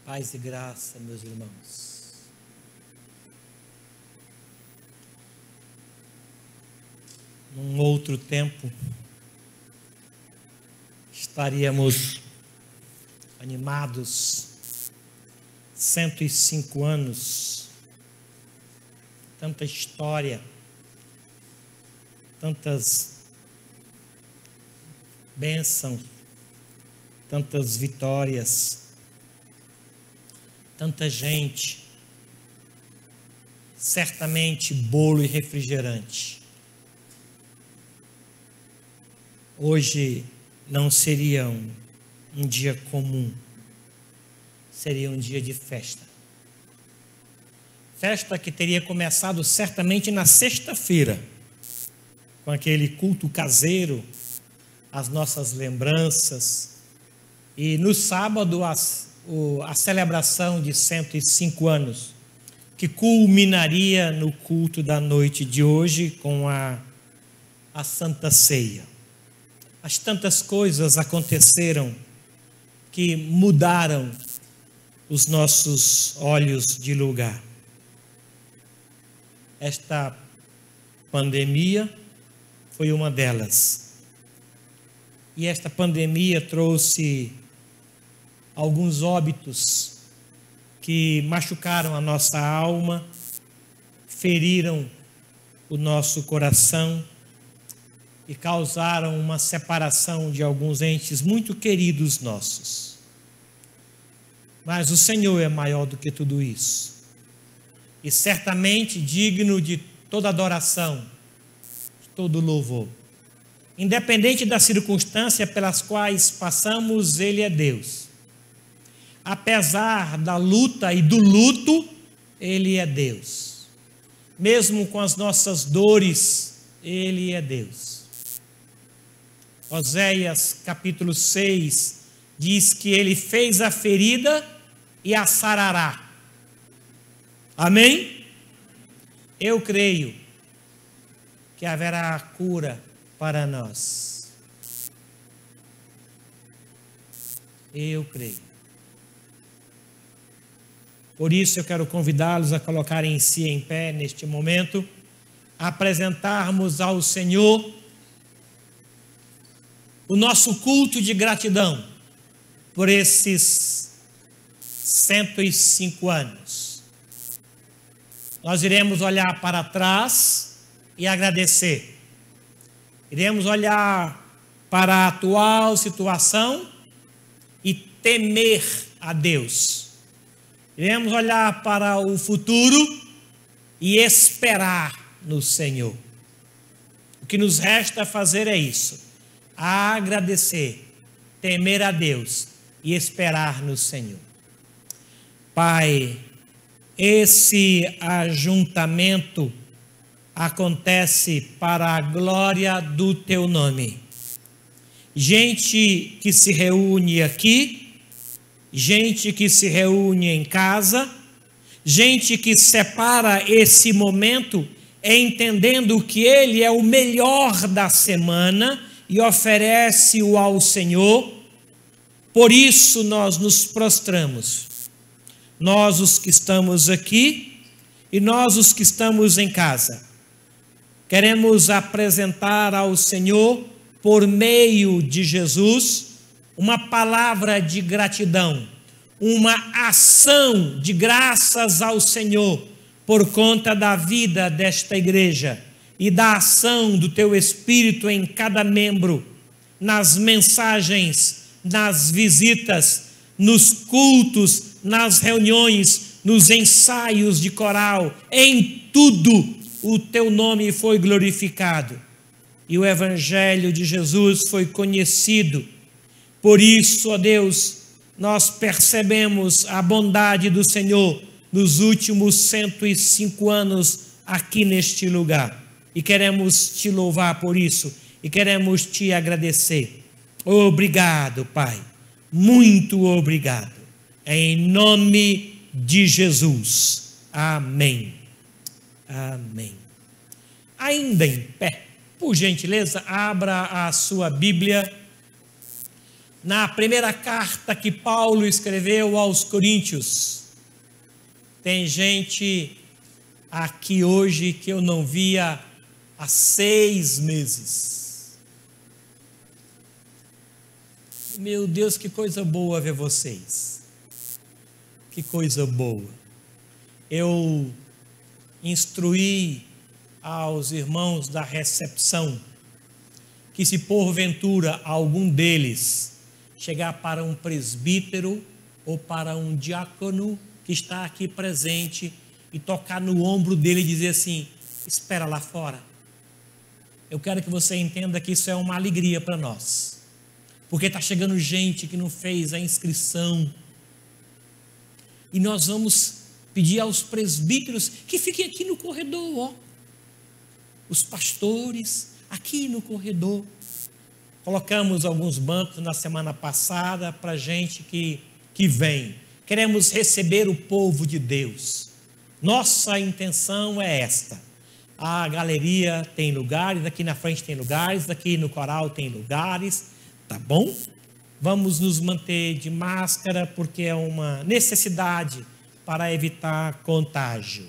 Paz e graça, meus irmãos. Num outro tempo, estaríamos animados, 105 anos, tanta história, tantas bênçãos, tantas vitórias, tanta gente, certamente bolo e refrigerante. Hoje não seria um dia comum, seria um dia de festa. Festa que teria começado certamente na sexta-feira, com aquele culto caseiro, as nossas lembranças, e no sábado a celebração de 105 anos, que culminaria no culto da noite de hoje com a Santa Ceia. Mas tantas coisas aconteceram que mudaram os nossos olhos de lugar. Esta pandemia foi uma delas. E esta pandemia trouxe alguns óbitos que machucaram a nossa alma, feriram o nosso coração e causaram uma separação de alguns entes muito queridos nossos. Mas o Senhor é maior do que tudo isso, e certamente digno de toda adoração, de todo louvor. Independente da circunstância pelas quais passamos, Ele é Deus. Apesar da luta e do luto, Ele é Deus. Mesmo com as nossas dores, Ele é Deus. Oséias capítulo 6 diz que Ele fez a ferida e a sarará. Amém? Eu creio que haverá cura para nós. Eu creio. Por isso eu quero convidá-los a colocarem-se em pé neste momento, a apresentarmos ao Senhor o nosso culto de gratidão por esses 105 anos. Nós iremos olhar para trás e agradecer. Iremos olhar para a atual situação e temer a Deus. Iremos olhar para o futuro e esperar no Senhor. O que nos resta fazer é isso: agradecer, temer a Deus e esperar no Senhor. Pai, esse ajuntamento acontece para a glória do Teu nome. Gente que se reúne aqui, gente que se reúne em casa, gente que separa esse momento entendendo que ele é o melhor da semana e oferece-o ao Senhor. Por isso nós nos prostramos, nós os que estamos aqui e nós os que estamos em casa. Queremos apresentar ao Senhor, por meio de Jesus, uma palavra de gratidão, uma ação de graças ao Senhor por conta da vida desta igreja e da ação do Teu Espírito em cada membro, nas mensagens, nas visitas, nos cultos, nas reuniões, nos ensaios de coral, em tudo o Teu nome foi glorificado e o Evangelho de Jesus foi conhecido. Por isso, ó Deus, nós percebemos a bondade do Senhor nos últimos 105 anos aqui neste lugar. E queremos Te louvar por isso. E queremos Te agradecer. Obrigado, Pai. Muito obrigado. Em nome de Jesus. Amém. Amém. Ainda em pé, por gentileza, abra a sua Bíblia na primeira carta que Paulo escreveu aos Coríntios. Tem gente aqui hoje que eu não via há 6 meses. Meu Deus, que coisa boa ver vocês. Que coisa boa. Eu instruí aos irmãos da recepção que, se porventura algum deles chegar para um presbítero ou para um diácono que está aqui presente e tocar no ombro dele e dizer assim: espera lá fora. Eu quero que você entenda que isso é uma alegria para nós, porque está chegando gente que não fez a inscrição, e nós vamos pedir aos presbíteros que fiquem aqui no corredor, ó. Os pastores aqui no corredor. Colocamos alguns bancos na semana passada para gente que vem. Queremos receber o povo de Deus. Nossa intenção é esta. A galeria tem lugares, aqui na frente tem lugares, aqui no coral tem lugares, tá bom? Vamos nos manter de máscara porque é uma necessidade para evitar contágio.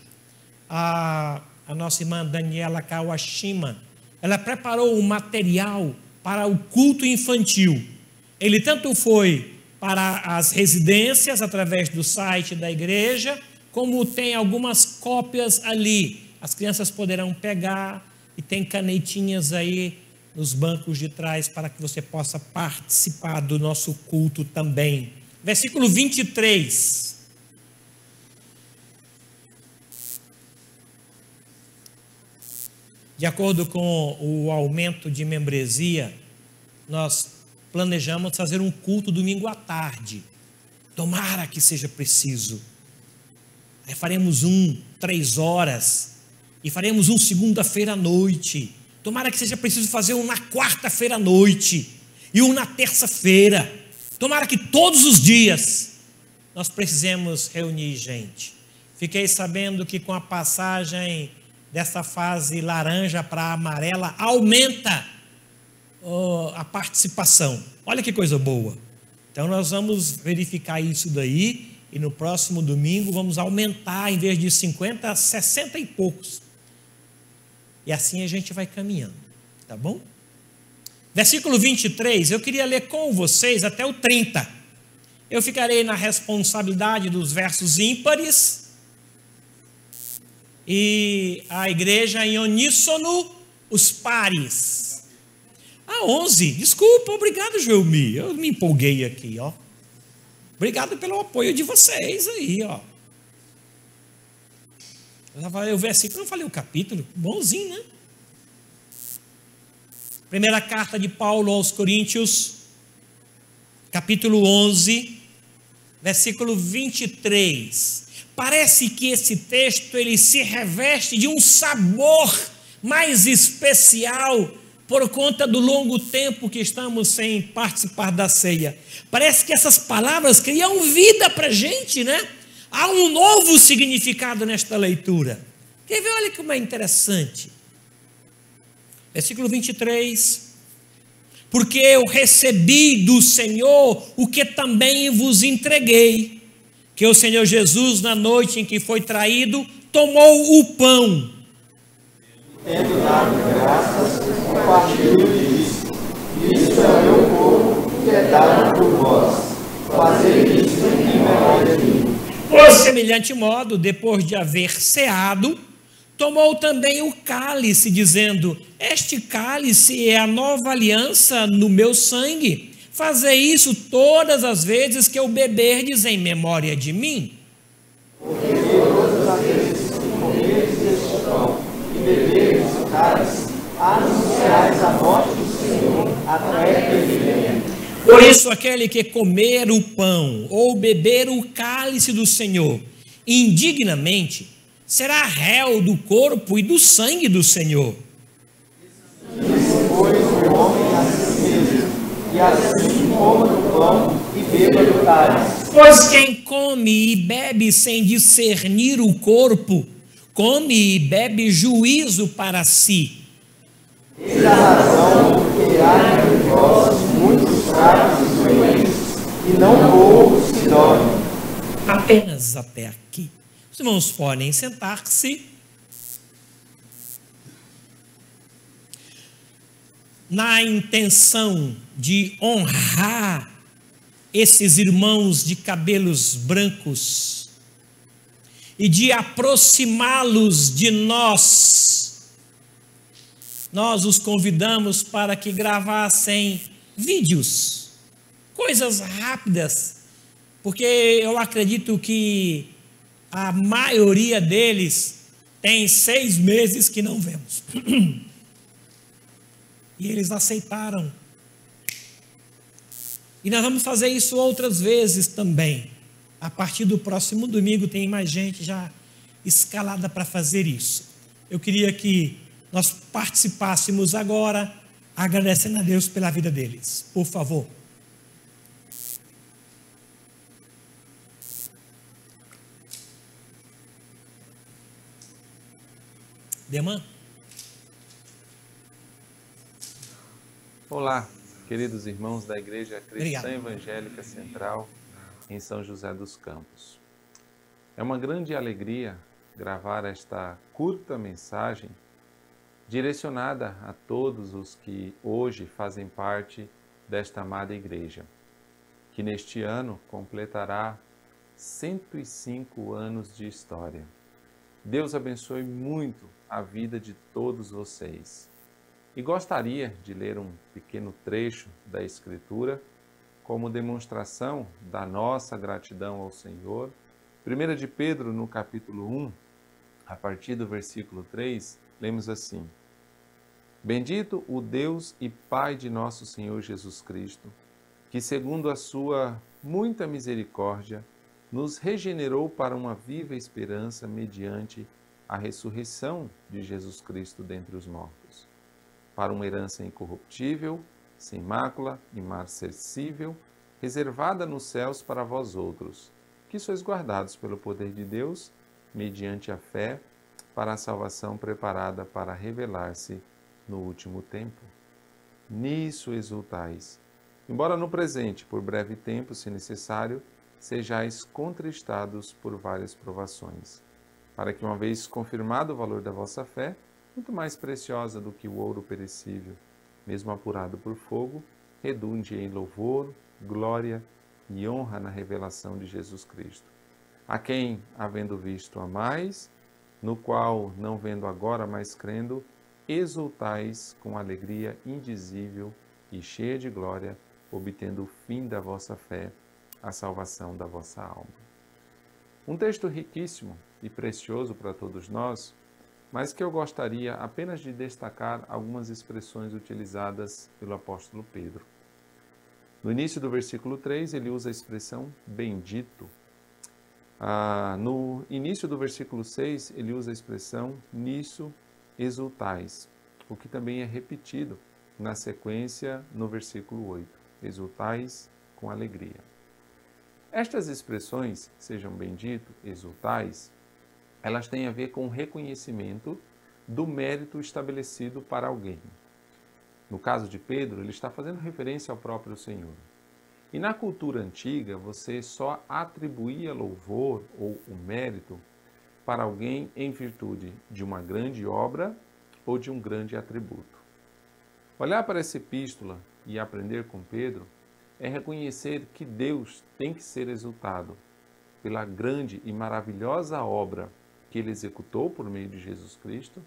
A nossa irmã Daniela Kawashima, ela preparou um material para o culto infantil. Ele tanto foi para as residências, através do site da igreja, como tem algumas cópias ali. As crianças poderão pegar e tem canetinhas aí nos bancos de trás para que você possa participar do nosso culto também. Versículo 23. De acordo com o aumento de membresia, nós planejamos fazer um culto domingo à tarde. Tomara que seja preciso. Aí faremos 3 horas. E faremos segunda-feira à noite. Tomara que seja preciso fazer na quarta-feira à noite. E na terça-feira. Tomara que todos os dias nós precisemos reunir gente. Fiquei sabendo que com a passagem dessa fase laranja para amarela, aumenta a participação. Olha que coisa boa. Então nós vamos verificar isso daí e no próximo domingo vamos aumentar, em vez de 50, 60 e poucos. E assim a gente vai caminhando, tá bom? Versículo 23, eu queria ler com vocês até o 30. Eu ficarei na responsabilidade dos versos ímpares e a igreja em uníssono, os pares. na 11. Desculpa, obrigado, Joelmi. Eu me empolguei aqui, ó. Obrigado pelo apoio de vocês aí, ó. Eu já falei o versículo, não falei o capítulo. Bonzinho, né? Primeira carta de Paulo aos Coríntios, capítulo 11, versículo 23. Parece que esse texto ele se reveste de um sabor mais especial por conta do longo tempo que estamos sem participar da ceia. Parece que essas palavras criam vida para a gente, né? Há um novo significado nesta leitura. Quer ver? Olha como é interessante. Versículo 23. Porque eu recebi do Senhor o que também vos entreguei, que o Senhor Jesus, na noite em que foi traído, tomou o pão. Tendo dado graças, partiu e disse: Isto é o meu corpo, que é dado por vós. Fazei isso em memória de mim. Por semelhante modo, depois de haver ceado, tomou também o cálice, dizendo: Este cálice é a nova aliança no meu sangue. Fazei isso todas as vezes que eu beberdes em memória de mim. Porque todas as vezes que comerdes este pão e beberdes o cálice, anunciais a morte do Senhor até que ele venha. Por isso, aquele que comer o pão ou beber o cálice do Senhor indignamente, será réu do corpo e do sangue do Senhor. Pois o homem a si mesmo, e assim coma do pão e beba do cálice. Pois quem come e bebe sem discernir o corpo, come e bebe juízo para si. Eis a razão porque há entre vós muitos fracos e doentes, e não poucos que dormem. Apenas até aqui. Os irmãos podem sentar-se. Na intenção de honrar esses irmãos de cabelos brancos e de aproximá-los de nós, nós os convidamos para que gravassem vídeos, coisas rápidas, porque eu acredito que a maioria deles tem 6 meses que não vemos. E eles aceitaram. E nós vamos fazer isso outras vezes também. A partir do próximo domingo tem mais gente já escalada para fazer isso. Eu queria que nós participássemos agora, agradecendo a Deus pela vida deles. Por favor. Demã? Olá, queridos irmãos da Igreja Cristã Obrigado. Evangélica Central em São José dos Campos. É uma grande alegria gravar esta curta mensagem direcionada a todos os que hoje fazem parte desta amada igreja, que neste ano completará 105 anos de história. Deus abençoe muito a vida de todos vocês. E gostaria de ler um pequeno trecho da Escritura como demonstração da nossa gratidão ao Senhor. 1 de Pedro, no capítulo 1, a partir do versículo 3, lemos assim: Bendito o Deus e Pai de nosso Senhor Jesus Cristo, que segundo a sua muita misericórdia, nos regenerou para uma viva esperança mediante a ressurreição de Jesus Cristo dentre os mortos, para uma herança incorruptível, sem mácula, imarcessível, reservada nos céus para vós outros, que sois guardados pelo poder de Deus, mediante a fé, para a salvação preparada para revelar-se no último tempo. Nisso exultais, embora no presente, por breve tempo, se necessário, sejais contristados por várias provações, para que, uma vez confirmado o valor da vossa fé, muito mais preciosa do que o ouro perecível, mesmo apurado por fogo, redunde em louvor, glória e honra na revelação de Jesus Cristo, a quem, havendo visto a mais, no qual, não vendo agora, mas crendo, exultais com alegria indizível e cheia de glória, obtendo o fim da vossa fé, a salvação da vossa alma. Um texto riquíssimo e precioso para todos nós, mas que eu gostaria apenas de destacar algumas expressões utilizadas pelo apóstolo Pedro. No início do versículo 3, ele usa a expressão bendito. No início do versículo 6, ele usa a expressão nisso exultais, o que também é repetido na sequência no versículo 8, exultais com alegria. Estas expressões, sejam bendito, exultais, elas têm a ver com o reconhecimento do mérito estabelecido para alguém. No caso de Pedro, ele está fazendo referência ao próprio Senhor. E na cultura antiga, você só atribuía louvor ou o mérito para alguém em virtude de uma grande obra ou de um grande atributo. Olhar para essa epístola e aprender com Pedro é reconhecer que Deus tem que ser exultado pela grande e maravilhosa obra que ele executou por meio de Jesus Cristo,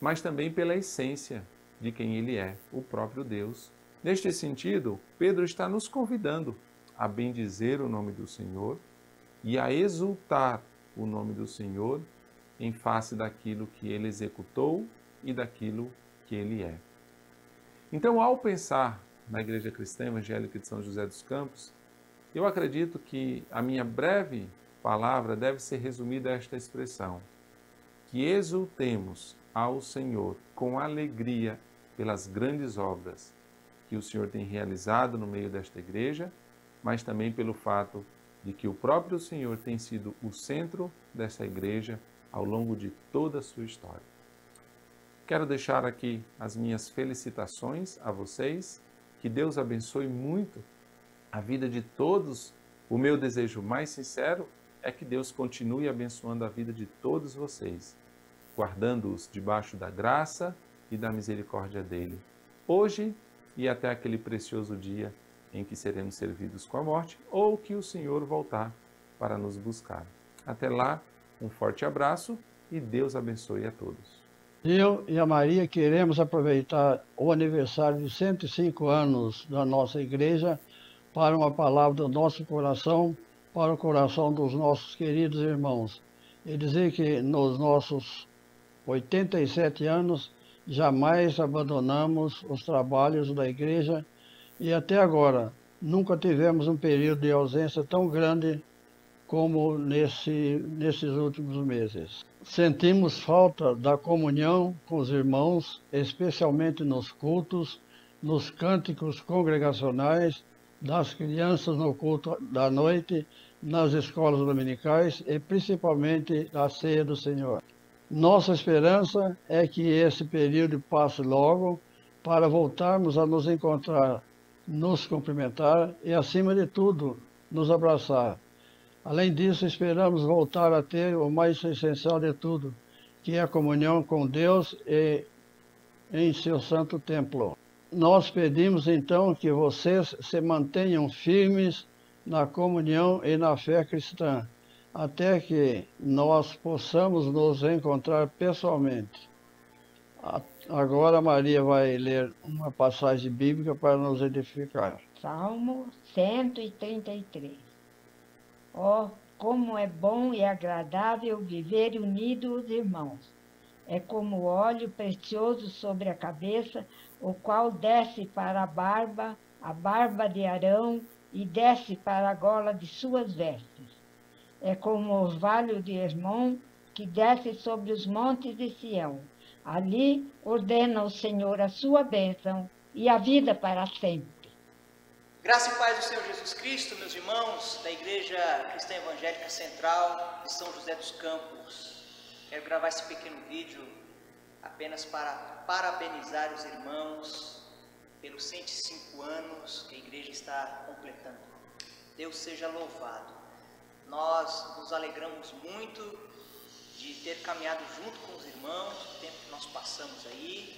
mas também pela essência de quem ele é, o próprio Deus. Neste sentido, Pedro está nos convidando a bendizer o nome do Senhor e a exultar o nome do Senhor em face daquilo que ele executou e daquilo que ele é. Então, ao pensar na Igreja Cristã Evangélica de São José dos Campos, eu acredito que a minha breve palavra deve ser resumida a esta expressão: que exultemos ao Senhor com alegria pelas grandes obras que o Senhor tem realizado no meio desta igreja, mas também pelo fato de que o próprio Senhor tem sido o centro dessa igreja ao longo de toda a sua história. Quero deixar aqui as minhas felicitações a vocês, que Deus abençoe muito a vida de todos. O meu desejo mais sincero é que Deus continue abençoando a vida de todos vocês, guardando-os debaixo da graça e da misericórdia dele, hoje e até aquele precioso dia em que seremos servidos com a morte ou que o Senhor voltar para nos buscar. Até lá, um forte abraço e Deus abençoe a todos. Eu e a Maria queremos aproveitar o aniversário de 105 anos da nossa igreja para uma palavra do nosso coração, para o coração dos nossos queridos irmãos, e dizer que nos nossos 87 anos jamais abandonamos os trabalhos da igreja e até agora nunca tivemos um período de ausência tão grande como nesses últimos meses. Sentimos falta da comunhão com os irmãos, especialmente nos cultos, nos cânticos congregacionais, das crianças no culto da noite, nas escolas dominicais e principalmente na ceia do Senhor. Nossa esperança é que esse período passe logo para voltarmos a nos encontrar, nos cumprimentar e, acima de tudo, nos abraçar. Além disso, esperamos voltar a ter o mais essencial de tudo, que é a comunhão com Deus e em seu santo templo. Nós pedimos então que vocês se mantenham firmes na comunhão e na fé cristã, até que nós possamos nos encontrar pessoalmente. Agora Maria vai ler uma passagem bíblica para nos edificar. Salmo 133. Oh, como é bom e agradável viver unidos os irmãos. É como óleo precioso sobre a cabeça, o qual desce para a barba de Arão, e desce para a gola de suas vestes. É como o orvalho de Hermon, que desce sobre os montes de Sião. Ali ordena o Senhor a sua bênção e a vida para sempre. Graça e paz do Senhor Jesus Cristo, meus irmãos da Igreja Cristã Evangélica Central de São José dos Campos. Quero gravar esse pequeno vídeo apenas para parabenizar os irmãos pelos 105 anos que a igreja está completando. Deus seja louvado. Nós nos alegramos muito de ter caminhado junto com os irmãos, o tempo que nós passamos aí,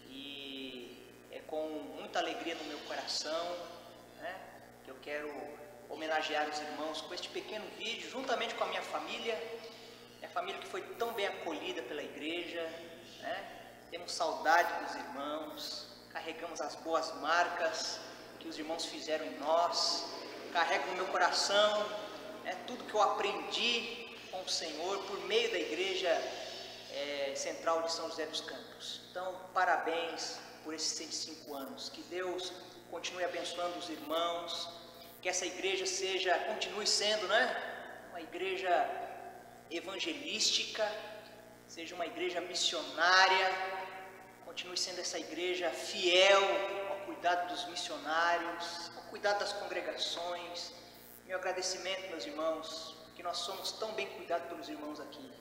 e é com muita alegria no meu coração, né, que eu quero homenagear os irmãos com este pequeno vídeo, juntamente com a minha família que foi tão bem acolhida pela igreja, né? Temos saudade dos irmãos, carregamos as boas marcas que os irmãos fizeram em nós. Carrego no meu coração tudo que eu aprendi com o Senhor por meio da Igreja Central de São José dos Campos. Então, parabéns por esses 105 anos. Que Deus continue abençoando os irmãos, que essa igreja continue sendo, uma igreja evangelística, seja uma igreja missionária, continue sendo essa igreja fiel ao cuidado dos missionários, ao cuidado das congregações. Meu agradecimento, meus irmãos, que nós somos tão bem cuidados pelos irmãos aqui.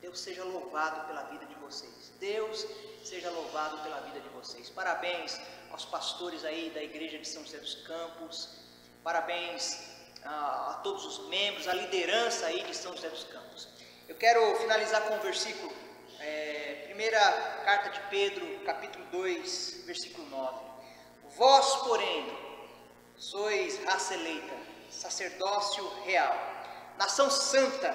Deus seja louvado pela vida de vocês. Deus seja louvado pela vida de vocês. Parabéns aos pastores aí da igreja de São José dos Campos. Parabéns a todos os membros, a liderança aí de São José dos Campos. Eu quero finalizar com um versículo. Primeira carta de Pedro, capítulo 2, versículo 9. Vós, porém, sois raça eleita, sacerdócio real, nação santa,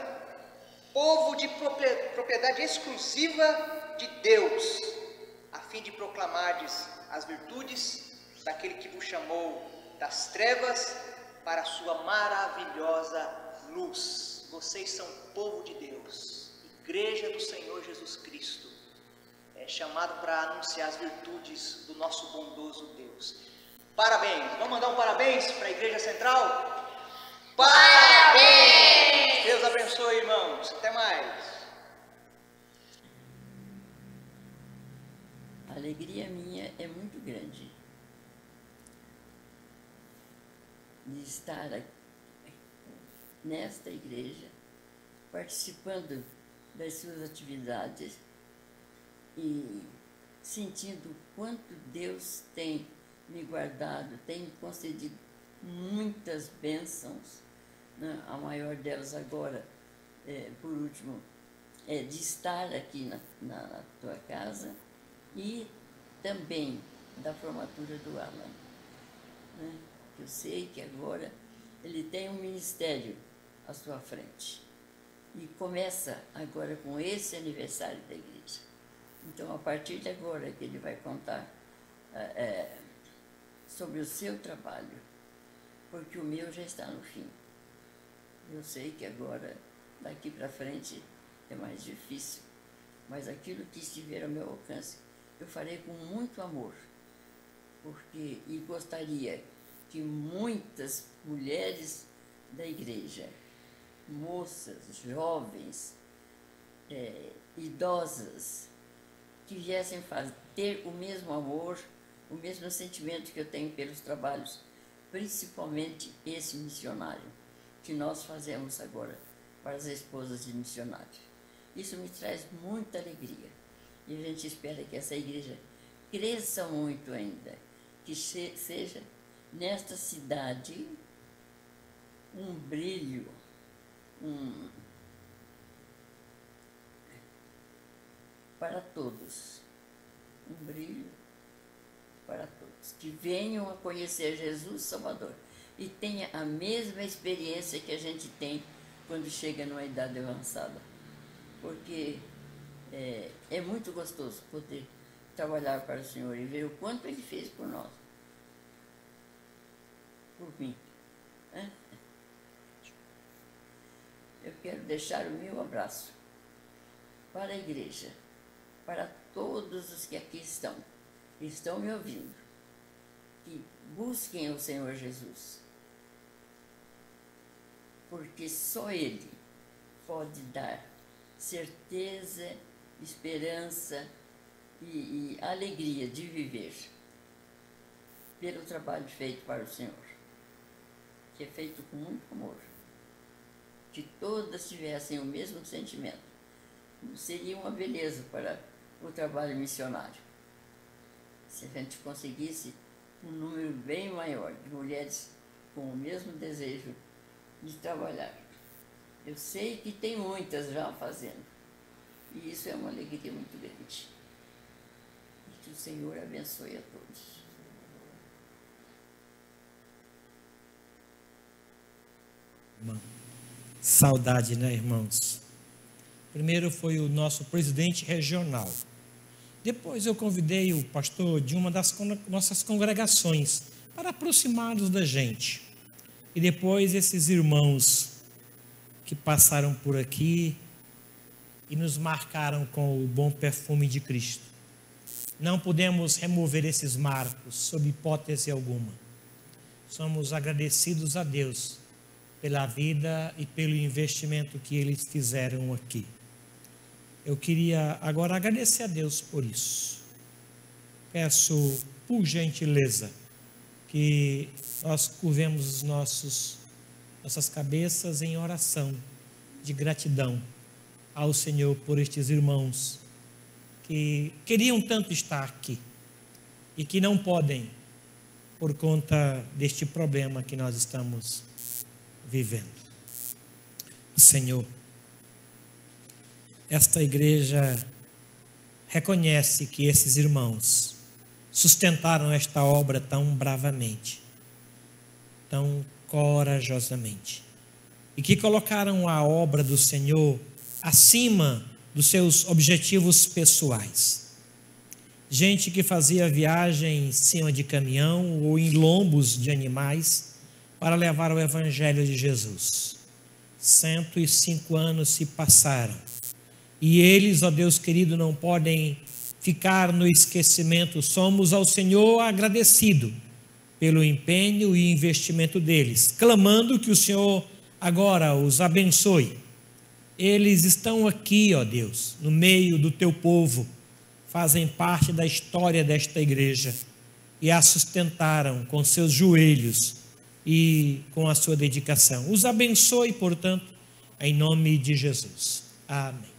povo de propriedade exclusiva de Deus, a fim de proclamardes as virtudes daquele que vos chamou das trevas para a sua maravilhosa luz. Vocês são povo de Deus, igreja do Senhor Jesus Cristo, chamado para anunciar as virtudes do nosso bondoso Deus. Parabéns! Vamos mandar um parabéns para a Igreja Central? Parabéns! Deus abençoe, irmãos. Até mais. A alegria minha é muito grande de estar nesta igreja, participando das suas atividades e sentindo quanto Deus tem me guardado, tem me concedido muitas bênçãos, A maior delas agora, por último, de estar aqui na tua casa e também da formatura do Alan. Eu sei que agora ele tem um ministério à sua frente e começa agora com esse aniversário da igreja. Então, a partir de agora que ele vai contar sobre o seu trabalho, porque o meu já está no fim. Eu sei que agora, daqui para frente, é mais difícil, mas aquilo que estiver ao meu alcance, eu farei com muito amor, e gostaria que muitas mulheres da igreja, moças, jovens, idosas, que viessem ter o mesmo amor, o mesmo sentimento que eu tenho pelos trabalhos, principalmente esse missionário que nós fazemos agora para as esposas de missionários. Isso me traz muita alegria e a gente espera que essa igreja cresça muito ainda, que seja nesta cidade um brilho, para todos, um brilho para todos, que venham a conhecer Jesus Salvador e tenha a mesma experiência que a gente tem quando chega numa idade avançada, porque é muito gostoso poder trabalhar para o Senhor e ver o quanto Ele fez por nós, por mim. Eu quero deixar o meu abraço para a igreja, para todos os que aqui estão me ouvindo, que busquem o Senhor Jesus, porque só Ele pode dar certeza, esperança e alegria de viver pelo trabalho feito para o Senhor, que é feito com muito amor. Que todas tivessem o mesmo sentimento, seria uma beleza para o trabalho missionário. Se a gente conseguisse um número bem maior de mulheres com o mesmo desejo de trabalhar. Eu sei que tem muitas já fazendo, e isso é uma alegria muito grande. E que o Senhor abençoe a todos. Saudade, né, irmãos? Primeiro foi o nosso presidente regional. Depois eu convidei o pastor de uma das nossas congregações para aproximá-los da gente. E depois esses irmãos que passaram por aqui e nos marcaram com o bom perfume de Cristo. Não podemos remover esses marcos sob hipótese alguma. Somos agradecidos a Deus pela vida e pelo investimento que eles fizeram aqui. Eu queria agora agradecer a Deus por isso. Peço, por gentileza, que nós curvemos nossas cabeças em oração de gratidão ao Senhor por estes irmãos que queriam tanto estar aqui e que não podem por conta deste problema que nós estamos vivendo. Senhor, esta igreja reconhece que esses irmãos sustentaram esta obra tão bravamente, tão corajosamente, e que colocaram a obra do Senhor acima dos seus objetivos pessoais. Gente que fazia viagem em cima de caminhão ou em lombos de animais para levar o Evangelho de Jesus. 105 anos se passaram. E eles, ó Deus querido, não podem ficar no esquecimento. Somos ao Senhor agradecido pelo empenho e investimento deles, clamando que o Senhor agora os abençoe. Eles estão aqui, ó Deus, no meio do teu povo, fazem parte da história desta igreja e a sustentaram com seus joelhos e com a sua dedicação. Os abençoe, portanto, em nome de Jesus. Amém.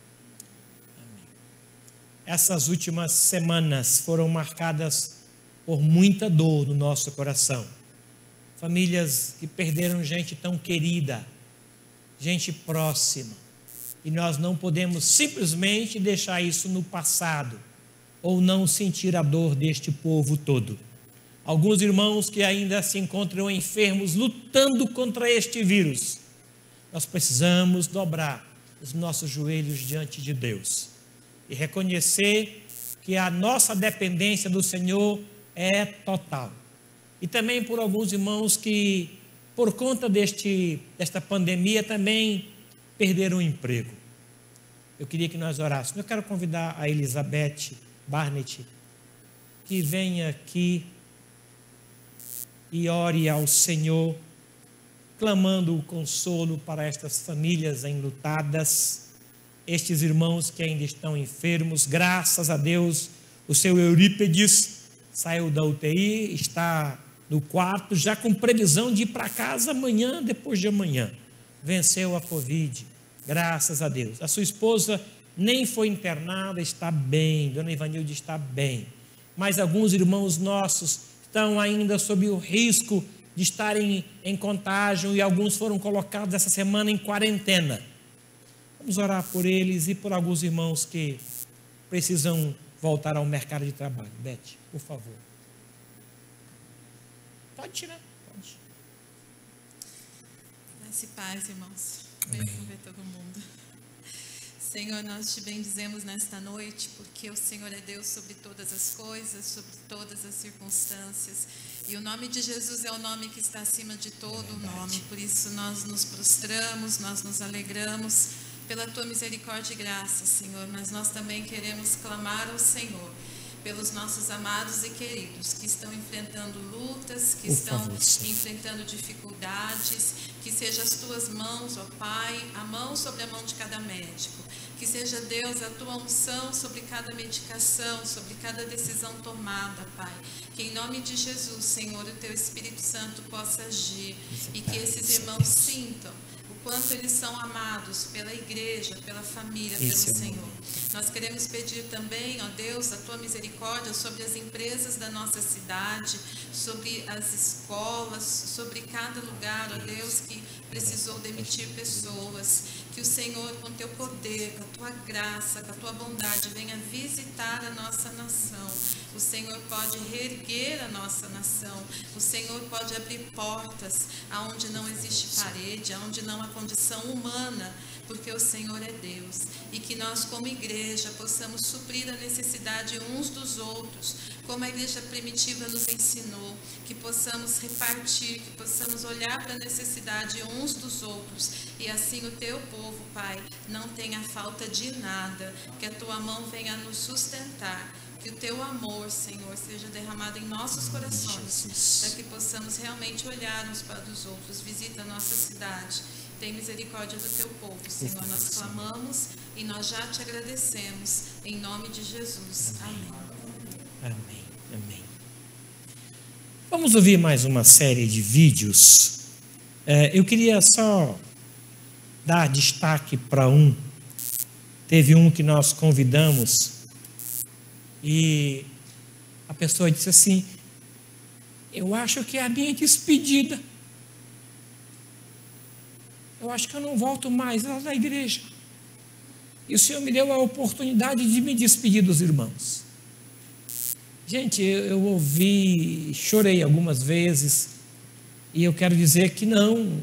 Essas últimas semanas foram marcadas por muita dor no nosso coração. Famílias que perderam gente tão querida, gente próxima. E nós não podemos simplesmente deixar isso no passado ou não sentir a dor deste povo todo. Alguns irmãos que ainda se encontram enfermos, lutando contra este vírus. Nós precisamos dobrar os nossos joelhos diante de Deus e reconhecer que a nossa dependência do Senhor é total. E também por alguns irmãos que, por conta desta pandemia, também perderam o emprego. Eu queria que nós orássemos. Eu quero convidar a Elizabeth Barnett que venha aqui e ore ao Senhor, clamando o consolo para estas famílias enlutadas, estes irmãos que ainda estão enfermos. Graças a Deus, o seu Eurípedes saiu da UTI, está no quarto, já com previsão de ir para casa amanhã, depois de amanhã. Venceu a Covid, graças a Deus. A sua esposa nem foi internada, está bem, Dona Ivanilde está bem. Mas alguns irmãos nossos estão ainda sob o risco de estarem em contágio e alguns foram colocados essa semana em quarentena. Vamos orar por eles e por alguns irmãos que precisam voltar ao mercado de trabalho. Beth, por favor. Pode tirar, pode. Graça e paz, irmãos. Venham ver todo mundo. Senhor, nós te bendizemos nesta noite, porque o Senhor é Deus sobre todas as coisas, sobre todas as circunstâncias. E o nome de Jesus é o nome que está acima de todo o nome. Por isso nós nos prostramos, nós nos alegramos pela tua misericórdia e graça, Senhor. Mas nós também queremos clamar ao Senhor pelos nossos amados e queridos que estão enfrentando lutas, que estão enfrentando dificuldades. Que seja as tuas mãos, ó Pai, a mão sobre a mão de cada médico. Que seja, Deus, a tua unção sobre cada medicação, sobre cada decisão tomada, Pai. Que em nome de Jesus, Senhor, o teu Espírito Santo possa agir e que esses irmãos sintam o quanto eles são amados pela igreja, pela família, pelo Senhor. Nós queremos pedir também, ó Deus, a tua misericórdia sobre as empresas da nossa cidade, sobre as escolas, sobre cada lugar, ó Deus, que precisou demitir pessoas. Que o Senhor, com teu poder, com a tua graça, com a tua bondade, venha visitar a nossa nação. O Senhor pode reerguer a nossa nação. O Senhor pode abrir portas aonde não existe parede, aonde não há condição humana porque o Senhor é Deus, e que nós, como igreja, possamos suprir a necessidade uns dos outros, como a igreja primitiva nos ensinou, que possamos repartir, que possamos olhar para a necessidade uns dos outros, e assim o teu povo, Pai, não tenha falta de nada, que a tua mão venha nos sustentar, que o teu amor, Senhor, seja derramado em nossos corações, para que possamos realmente olhar uns para os outros. Visita a nossa cidade, tem misericórdia do teu povo, Senhor. Nós clamamos e nós já te agradecemos, em nome de Jesus. Amém. Amém, amém. Vamos ouvir mais uma série de vídeos. Eu queria só dar destaque para um. Teve um que nós convidamos e a pessoa disse assim: eu acho que é a minha despedida. Eu acho que eu não volto mais lá da igreja. E o Senhor me deu a oportunidade de me despedir dos irmãos. Gente, eu ouvi, chorei algumas vezes, e eu quero dizer que não,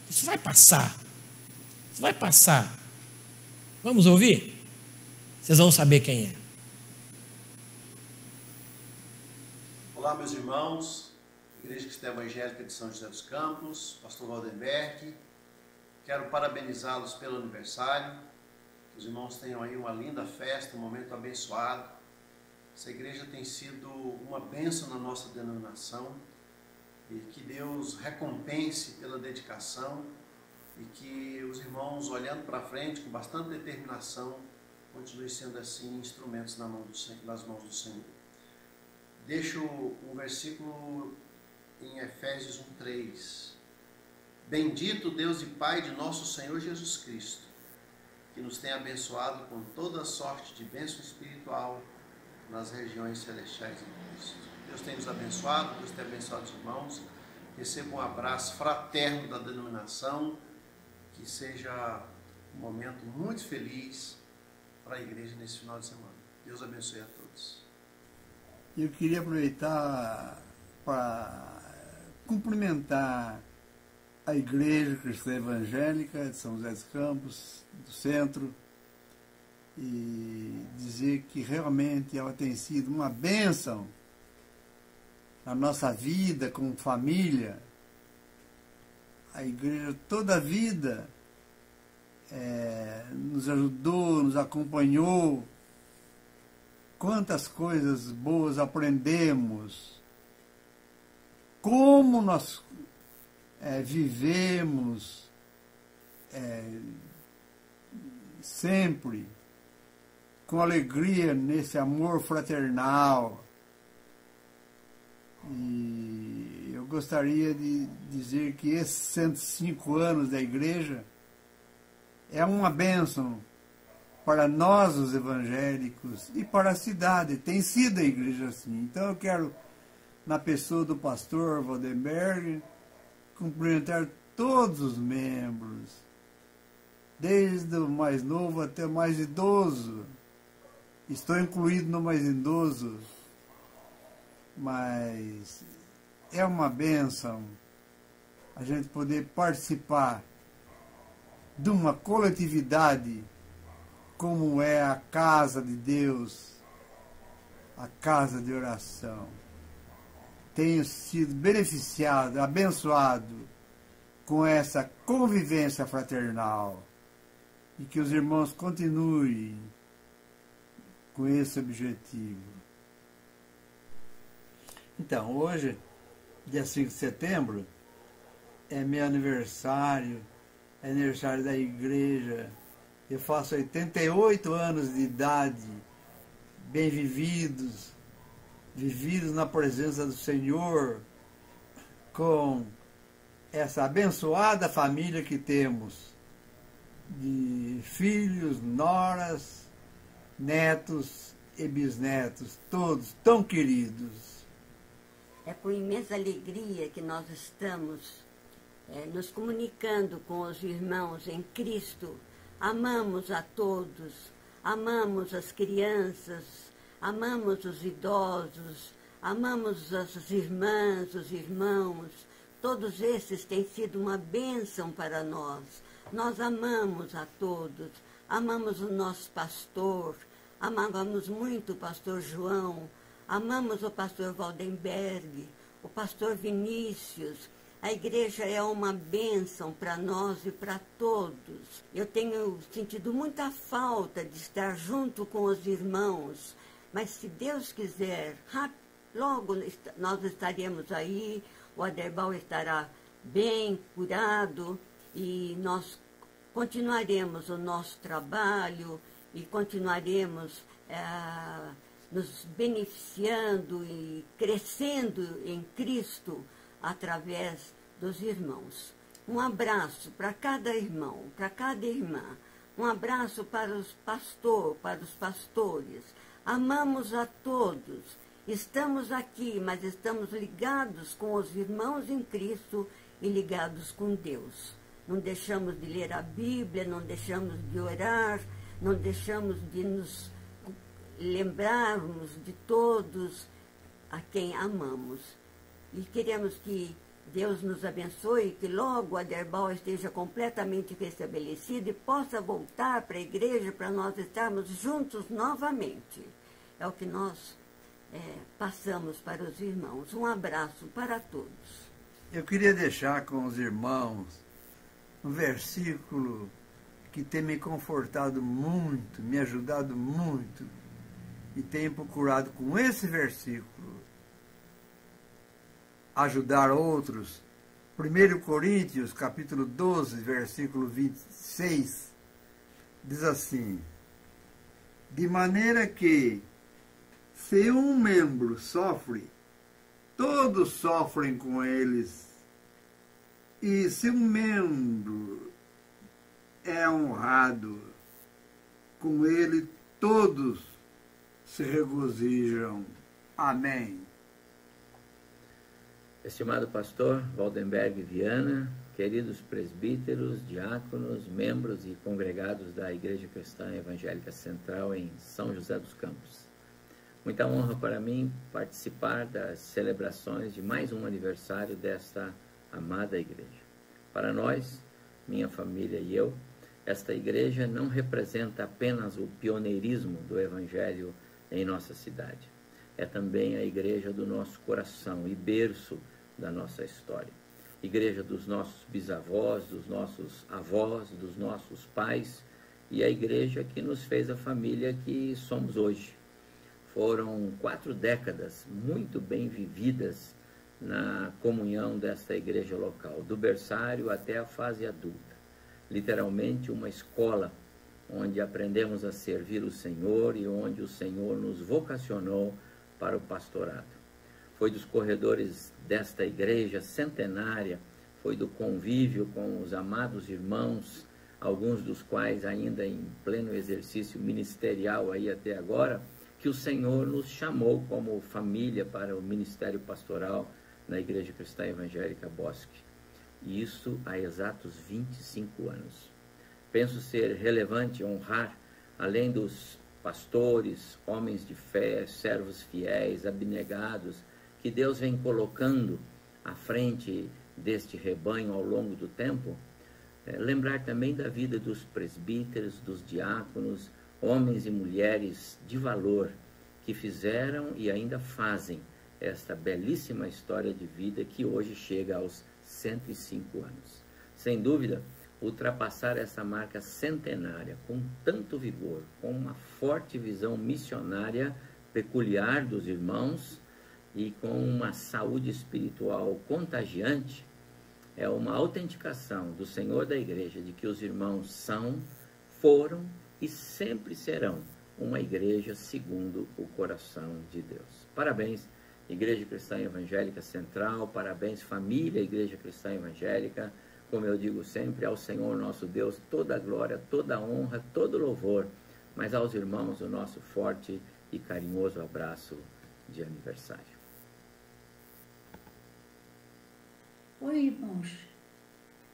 isso vai passar. Isso vai passar. Vamos ouvir? Vocês vão saber quem é. Olá, meus irmãos, Igreja Cristã Evangélica de São José dos Campos, pastor Waldenberg. Quero parabenizá-los pelo aniversário. Que os irmãos tenham aí uma linda festa, um momento abençoado. Essa igreja tem sido uma bênção na nossa denominação, e que Deus recompense pela dedicação, e que os irmãos, olhando para frente com bastante determinação, continuem sendo assim instrumentos nas mãos do Senhor. Deixo um versículo em Efésios 1:3. Bendito Deus e Pai de nosso Senhor Jesus Cristo, que nos tem abençoado com toda sorte de bênção espiritual nas regiões celestiais em Cristo. Deus tem nos abençoado, Deus tem abençoado os irmãos. Receba um abraço fraterno da denominação, que seja um momento muito feliz para a igreja nesse final de semana. Deus abençoe a todos. Eu queria aproveitar para cumprimentar a Igreja Cristã Evangélica de São José dos Campos, do centro, e dizer que realmente ela tem sido uma bênção na nossa vida como família. A igreja toda a vida nos ajudou, nos acompanhou. Quantas coisas boas aprendemos, como nós vivemos sempre com alegria nesse amor fraternal. E eu gostaria de dizer que esses 105 anos da igreja é uma bênção para nós, os evangélicos, e para a cidade. Tem sido a igreja assim. Então eu quero, na pessoa do pastor Waldenberg, cumprimentar todos os membros, desde o mais novo até o mais idoso. Estou incluído no mais idoso, mas é uma bênção a gente poder participar de uma coletividade como é a casa de Deus, a casa de oração. Tenho sido beneficiado, abençoado com essa convivência fraternal, e que os irmãos continuem com esse objetivo. Então, hoje, dia 5 de setembro, é meu aniversário, é aniversário da igreja. Eu faço 88 anos de idade, bem vividos na presença do Senhor, com essa abençoada família que temos, de filhos, noras, netos e bisnetos, todos tão queridos. É com imensa alegria que nós estamos nos comunicando com os irmãos em Cristo. Amamos a todos, amamos as crianças, amamos os idosos, amamos as irmãs, os irmãos. Todos esses têm sido uma bênção para nós. Nós amamos a todos, amamos o nosso pastor, amávamos muito o pastor João, amamos o pastor Waldenberg, o pastor Vinícius. A igreja é uma bênção para nós e para todos. Eu tenho sentido muita falta de estar junto com os irmãos, mas se Deus quiser, logo nós estaremos aí, o Aderbal estará bem curado e nós continuaremos o nosso trabalho e continuaremos nos beneficiando e crescendo em Cristo através dos irmãos. Um abraço para cada irmão, para cada irmã. Um abraço para os pastores. Amamos a todos. Estamos aqui, mas estamos ligados com os irmãos em Cristo e ligados com Deus. Não deixamos de ler a Bíblia, não deixamos de orar, não deixamos de nos lembrarmos de todos a quem amamos. E queremos que Deus nos abençoe, que logo a Aderbal esteja completamente restabelecido e possa voltar para a igreja para nós estarmos juntos novamente. É o que nós passamos para os irmãos. Um abraço para todos. Eu queria deixar com os irmãos um versículo que tem me confortado muito, me ajudado muito, e tenho procurado com esse versículo ajudar outros. 1 Coríntios, capítulo 12, versículo 26, diz assim: de maneira que, se um membro sofre, todos sofrem com eles, e se um membro é honrado, com ele todos se regozijam. Amém. Estimado pastor Waldenberg Viana, queridos presbíteros, diáconos, membros e congregados da Igreja Cristã Evangélica Central em São José dos Campos. Muita honra para mim participar das celebrações de mais um aniversário desta amada igreja. Para nós, minha família e eu, esta igreja não representa apenas o pioneirismo do Evangelho em nossa cidade. É também a igreja do nosso coração e berço da nossa história. Igreja dos nossos bisavós, dos nossos avós, dos nossos pais, e a igreja que nos fez a família que somos hoje. Foram 4 décadas muito bem vividas na comunhão desta igreja local, do berçário até a fase adulta. Literalmente uma escola onde aprendemos a servir o Senhor e onde o Senhor nos vocacionou para o pastorado. Foi dos corredores desta igreja centenária, foi do convívio com os amados irmãos, alguns dos quais ainda em pleno exercício ministerial aí até agora, que o Senhor nos chamou como família para o ministério pastoral na Igreja Cristã Evangélica Bosque. E isso há exatos 25 anos. Penso ser relevante honrar, além dos pastores, homens de fé, servos fiéis, abnegados, que Deus vem colocando à frente deste rebanho ao longo do tempo, lembrar também da vida dos presbíteros, dos diáconos, homens e mulheres de valor que fizeram e ainda fazem esta belíssima história de vida que hoje chega aos 105 anos. Sem dúvida, ultrapassar essa marca centenária com tanto vigor, com uma forte visão missionária peculiar dos irmãos e com uma saúde espiritual contagiante, é uma autenticação do Senhor da Igreja de que os irmãos são, foram e sempre serão uma igreja segundo o coração de Deus. Parabéns, Igreja Cristã Evangélica Central, parabéns, família Igreja Cristã Evangélica. Como eu digo sempre, ao Senhor nosso Deus toda a glória, toda a honra, todo o louvor, mas aos irmãos o nosso forte e carinhoso abraço de aniversário. Oi, irmãos.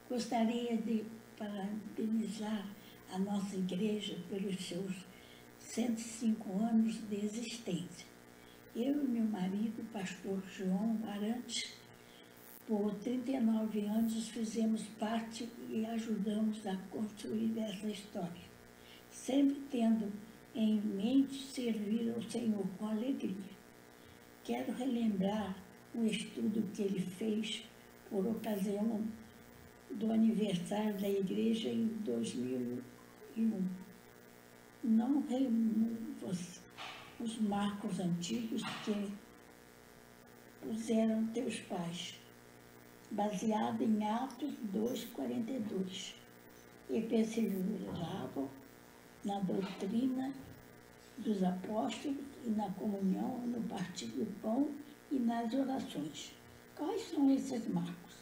Gostaria de parabenizar a nossa igreja pelos seus 105 anos de existência. Eu e meu marido, pastor João Arantes, Por 39 anos fizemos parte e ajudamos a construir essa história, sempre tendo em mente servir ao Senhor com alegria. Quero relembrar o estudo que ele fez por ocasião do aniversário da igreja em 2001. Não removas os marcos antigos que puseram teus pais, baseado em Atos 2:42, e perseveravam na doutrina dos apóstolos e na comunhão, no partir do pão e nas orações. Quais são esses marcos?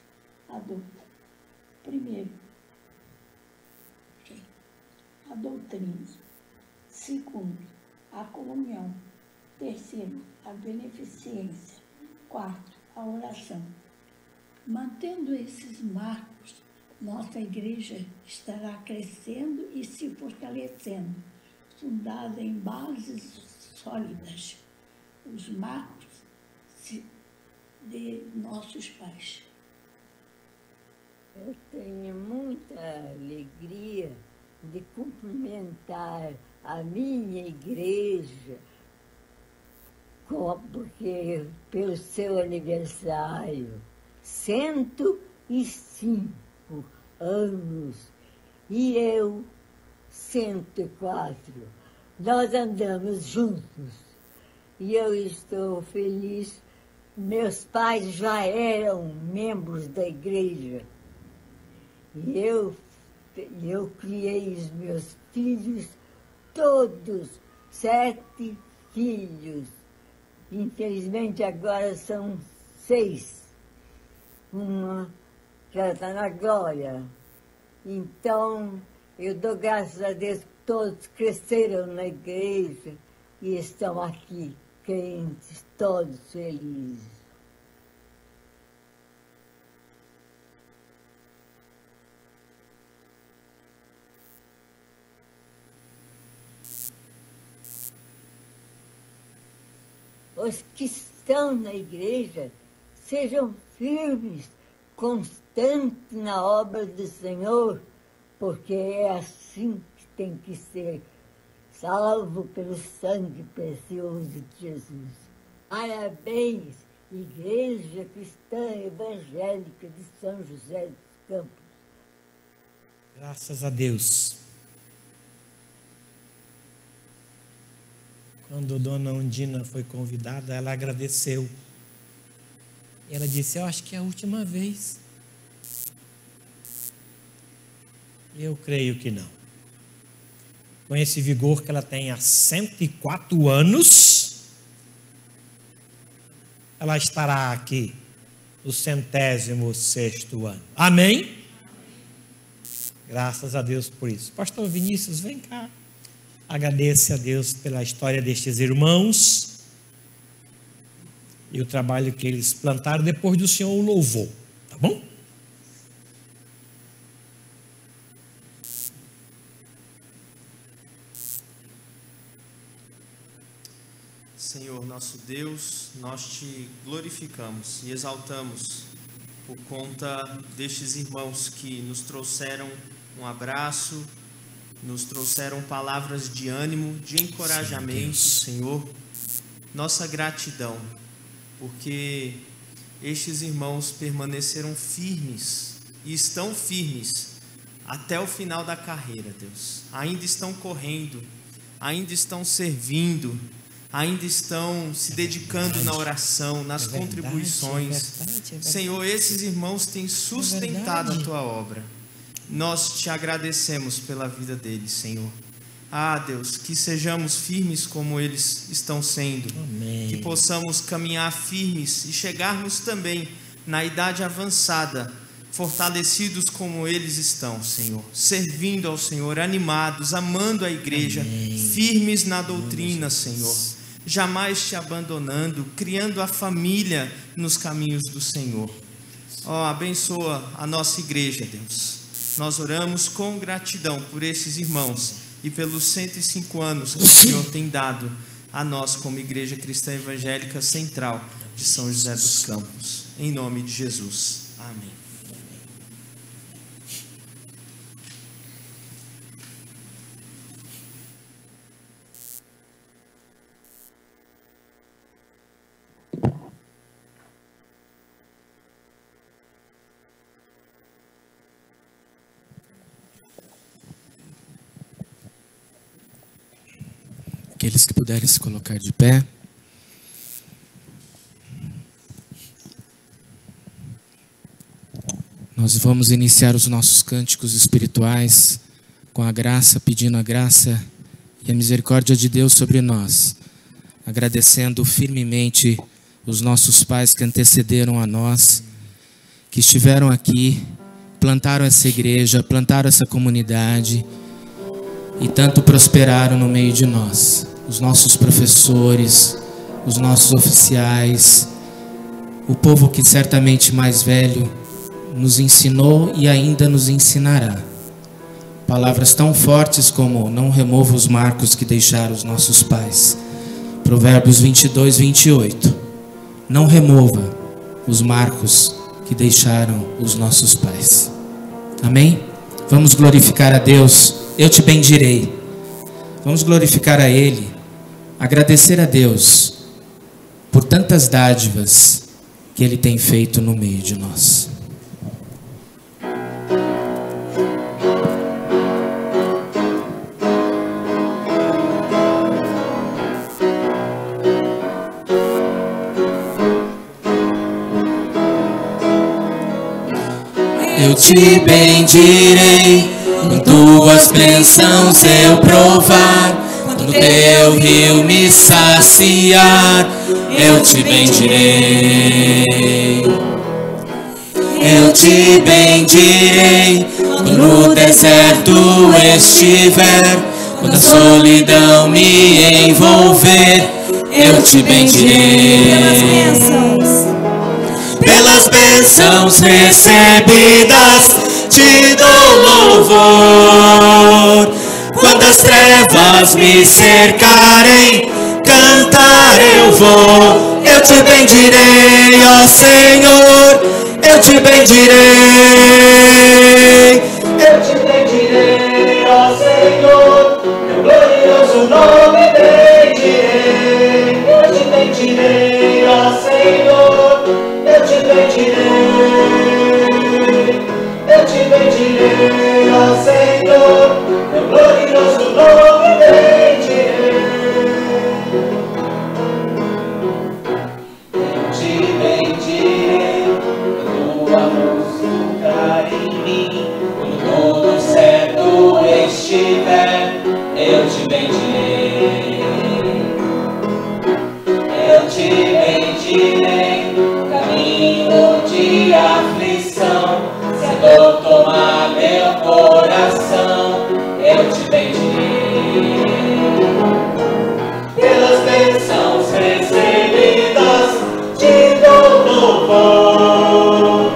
Primeiro, a doutrina. Segundo, a comunhão. Terceiro, a beneficência. Quarto, a oração. Mantendo esses marcos, nossa igreja estará crescendo e se fortalecendo, fundada em bases sólidas, os marcos de nossos pais. Eu tenho muita alegria de cumprimentar a minha igreja, porque pelo seu aniversário, 105 anos, e eu, 104. Nós andamos juntos e eu estou feliz. Meus pais já eram membros da igreja e eu criei os meus filhos, todos, 7 filhos. Infelizmente agora são 6. Uma já está na glória. Então, eu dou graças a Deus que todos cresceram na igreja e estão aqui, crentes, todos felizes. Os que estão na igreja sejam firmes, constantes na obra do Senhor, porque é assim que tem que ser, salvo pelo sangue precioso de Jesus. Parabéns, Igreja Cristã Evangélica de São José dos Campos. Graças a Deus. Quando Dona Undina foi convidada, ela agradeceu. Ela disse, eu acho que é a última vez. Eu creio que não. Com esse vigor que ela tem há 104 anos, ela estará aqui no 106º ano. Amém? Graças a Deus por isso. Pastor Vinícius, vem cá. Agradeça a Deus pela história destes irmãos e o trabalho que eles plantaram. Depois do Senhor o louvou, tá bom? Senhor nosso Deus, nós te glorificamos e exaltamos por conta destes irmãos que nos trouxeram um abraço, nos trouxeram palavras de ânimo, de encorajamento, Senhor. Nossa gratidão, porque estes irmãos permaneceram firmes e estão firmes até o final da carreira, Deus. Ainda estão correndo, ainda estão servindo, ainda estão se dedicando na oração, nas contribuições. Senhor, esses irmãos têm sustentado a tua obra. Nós te agradecemos pela vida deles, Senhor. Ah, Deus, que sejamos firmes como eles estão sendo. Amém. Que possamos caminhar firmes e chegarmos também na idade avançada, fortalecidos como eles estão, Senhor. Servindo ao Senhor, animados, amando a igreja, amém, firmes na doutrina, Senhor. Jamais te abandonando, criando a família nos caminhos do Senhor. Ó, abençoa a nossa igreja, Deus. Nós oramos com gratidão por esses irmãos e pelos 105 anos que o Senhor tem dado a nós como Igreja Cristã Evangélica Central. de São José dos Campos. Em nome de Jesus. Amém. Aqueles que puderem se colocar de pé. Nós vamos iniciar os nossos cânticos espirituais com a graça, pedindo a graça e a misericórdia de Deus sobre nós, agradecendo firmemente os nossos pais que antecederam a nós, que estiveram aqui, plantaram essa igreja, plantaram essa comunidade e tanto prosperaram no meio de nós. Os nossos professores, os nossos oficiais, o povo que certamente mais velho nos ensinou e ainda nos ensinará. Palavras tão fortes como não remova os marcos que deixaram os nossos pais. Provérbios 22, 28. Não remova os marcos que deixaram os nossos pais. Amém? Vamos glorificar a Deus. Eu te bendirei. Vamos glorificar a Ele. Agradecer a Deus por tantas dádivas que Ele tem feito no meio de nós. Eu te bendirei, com tuas bênçãos eu provar. Quando teu rio me saciar, eu te bendirei. Eu te bendirei, quando no deserto estiver, quando a solidão me envolver, eu te bendirei. Pelas bênçãos recebidas, te dou louvor. Quando as trevas me cercarem, cantar eu vou. Eu te bendirei, ó Senhor, eu te bendirei. Eu te bendirei, ó Senhor, teu glorioso nome bendirei. Eu te bendirei, ó Senhor, eu te bendirei. Eu te bendirei, ó Senhor, teu glorioso nome bendirei. Eu te bendirei, tua luz tocar em mim, quando todo certo estiver, eu te bendirei. Eu te bendirei, caminho de aflição, se a dor tomar meu coração, eu te bendirei. Pelas bênçãos recebidas, te dou louvor.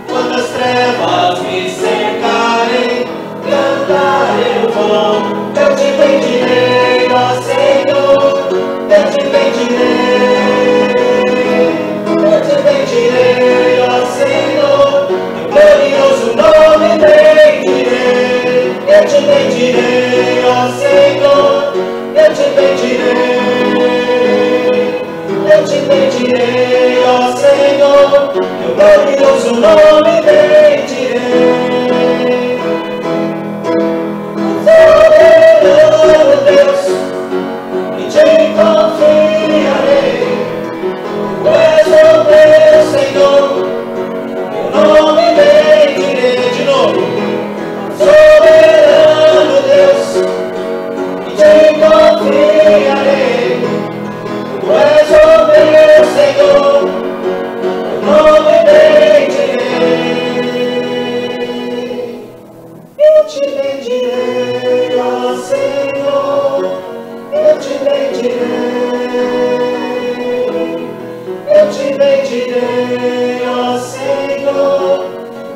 Quando as trevas me cercarem, cantar eu vou. Eu te bendirei, ó Senhor, eu te bendirei. Eu te bendirei, ó Senhor, teu glorioso nome bendirei. Eu te bendirei, ó Senhor, eu te bendirei. Eu te bendirei, ó Senhor, teu glorioso nome bendirei. Soberano Deus, em ti confiarei. Tu és o meu Senhor, teu nome bendirei. De novo. Soberano Deus, em ti confiarei. Tu és o meu Senhor, teu nome bendirei. Eu te bendirei, ó Senhor, eu te bendirei. Eu te bendirei, ó Senhor,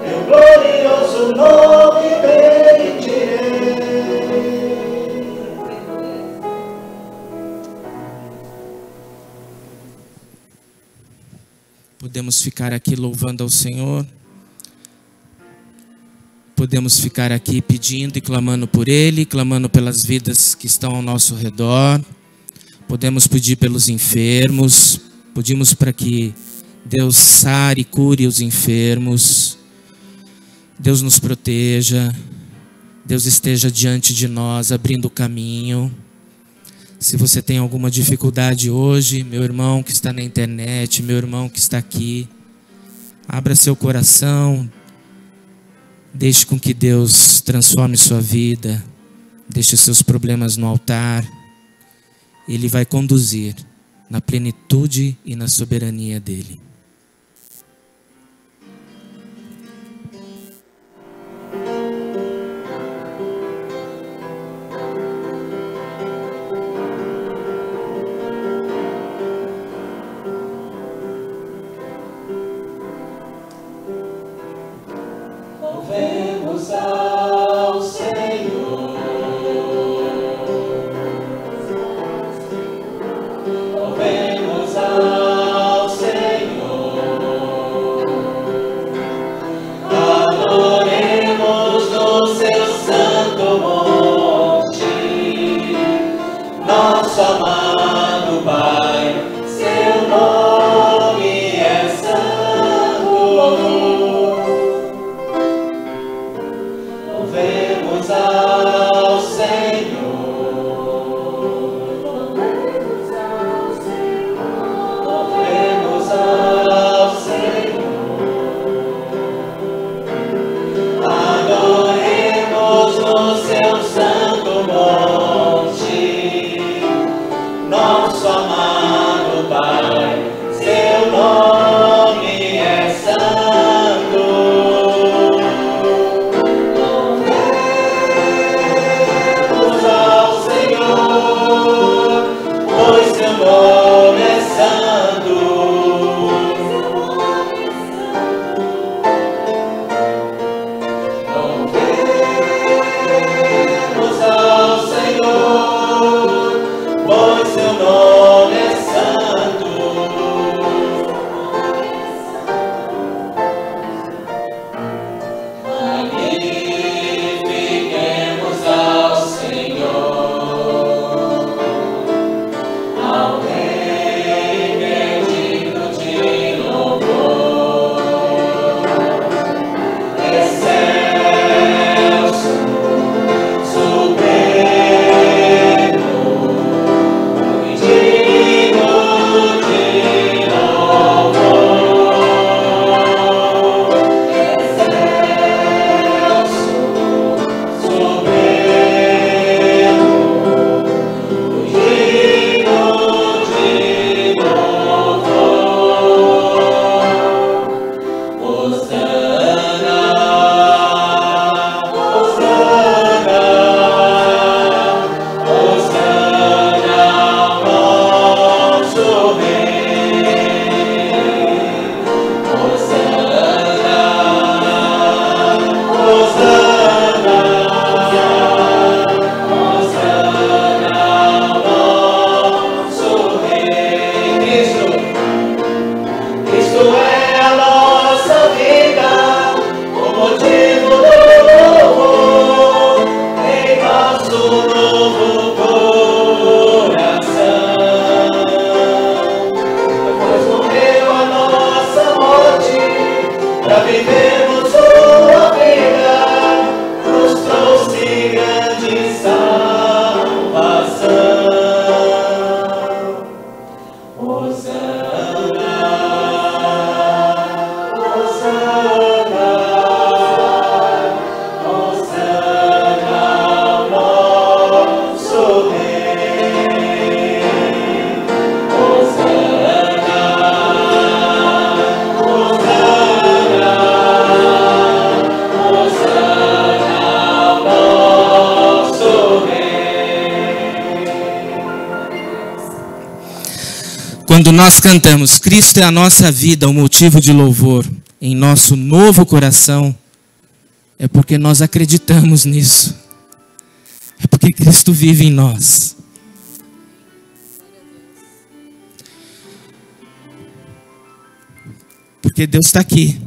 teu glorioso nome bendirei. podemos ficar aqui louvando ao Senhor. Podemos ficar aqui pedindo e clamando por Ele, clamando pelas vidas que estão ao nosso redor. Podemos pedir pelos enfermos. Pedimos para que Deus sare e cure os enfermos. Deus nos proteja. Deus esteja diante de nós, abrindo o caminho. Se você tem alguma dificuldade hoje, meu irmão que está na internet, meu irmão que está aqui, abra seu coração, deixe com que Deus transforme sua vida, deixe seus problemas no altar. Ele vai conduzir na plenitude e na soberania dele. Louvemos ao Senhor, louvemos ao Senhor, adoremos no seu santo monte, nosso amado Pai, seu nome é santo. Louvemos ao Senhor, louvemos ao Senhor, louvemos ao Senhor, adoremos no seu santo monte, nosso amado Pai, seu nome é santo. Pois seu nome é santo. Louvemos ao Senhor, pois seu nome é santo. Magnifiquemos ao Senhor, ao Rei que é digno de louvor, excelso, supremo e digno de louvor, excelso, supremo digno de louvor. Hosana, Hosana, Hosana ao nosso Rei. Hosana, Hosana, Hosana ao nosso Rei. Cristo é a nossa vida, o motivo do louvor em nosso novo coração. Pois morreu a nossa morte, para vivermos sua vida, nos trouxe grande salvação. Hosana, Hosana, Hosana ao nosso Rei. Hosana, Hosana, Hosana ao nosso Rei. Quando nós cantamos Cristo é a nossa vida, o motivo de louvor em nosso novo coração, é porque nós acreditamos nisso. É porque Cristo vive em nós. Porque Deus está aqui.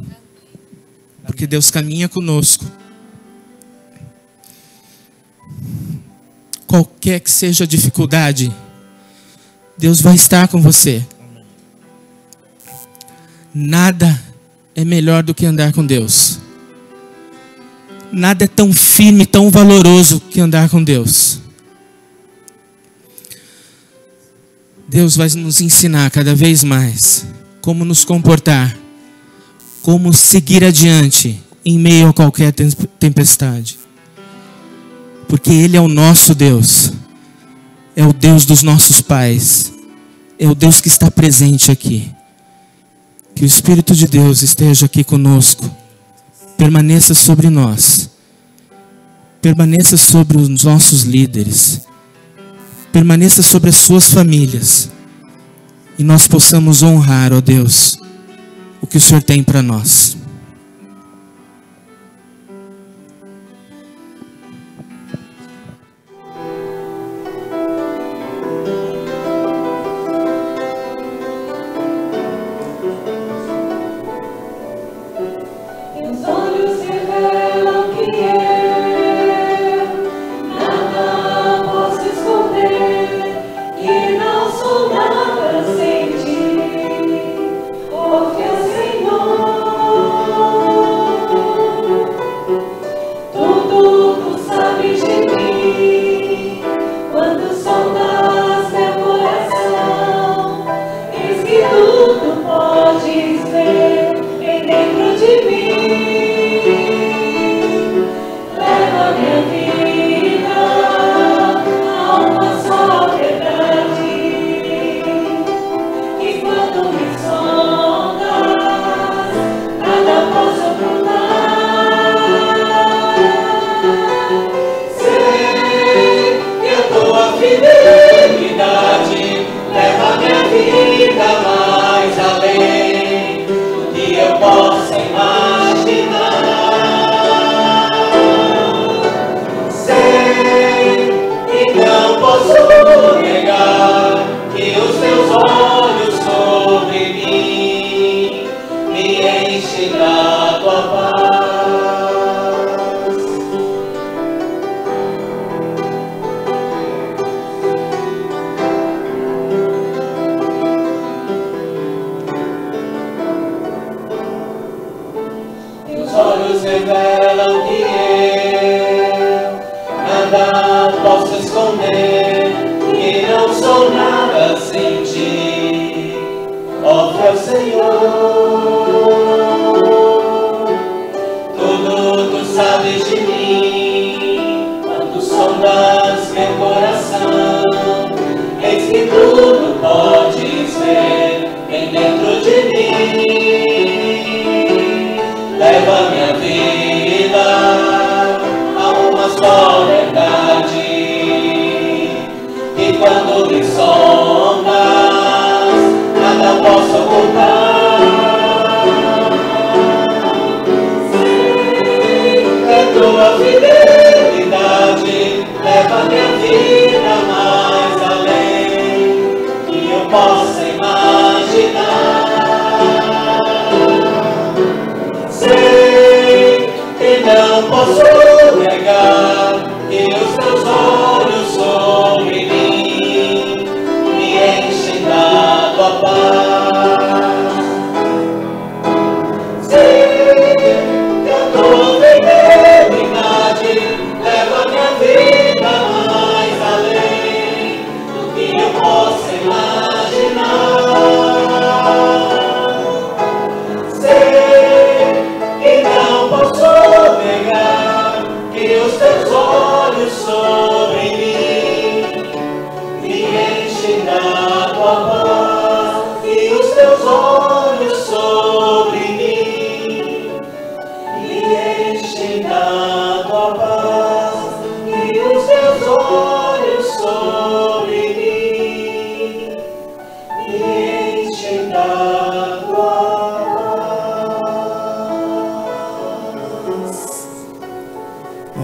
Porque Deus caminha conosco. Qualquer que seja a dificuldade, Deus vai estar com você. Nada é melhor do que andar com Deus. Nada é tão firme, tão valoroso que andar com Deus. Deus vai nos ensinar cada vez mais como nos comportar, como seguir adiante em meio a qualquer tempestade. Porque Ele é o nosso Deus, é o Deus dos nossos pais, é o Deus que está presente aqui. Que o Espírito de Deus esteja aqui conosco, permaneça sobre nós, permaneça sobre os nossos líderes, permaneça sobre as suas famílias, e nós possamos honrar, ó Deus, o que o Senhor tem para nós.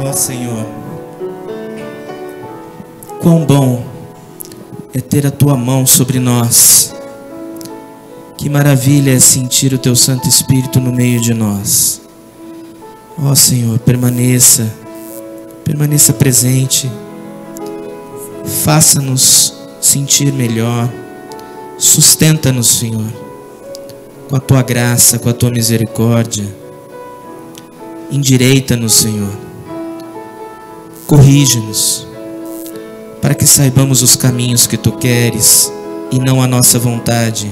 Ó Senhor, quão bom é ter a Tua mão sobre nós. Que maravilha é sentir o Teu Santo Espírito no meio de nós. Ó Senhor, permaneça presente. Faça-nos sentir melhor. Sustenta-nos, Senhor, com a Tua graça, com a Tua misericórdia. Endireita-nos, Senhor. Corrige-nos, para que saibamos os caminhos que Tu queres e não a nossa vontade.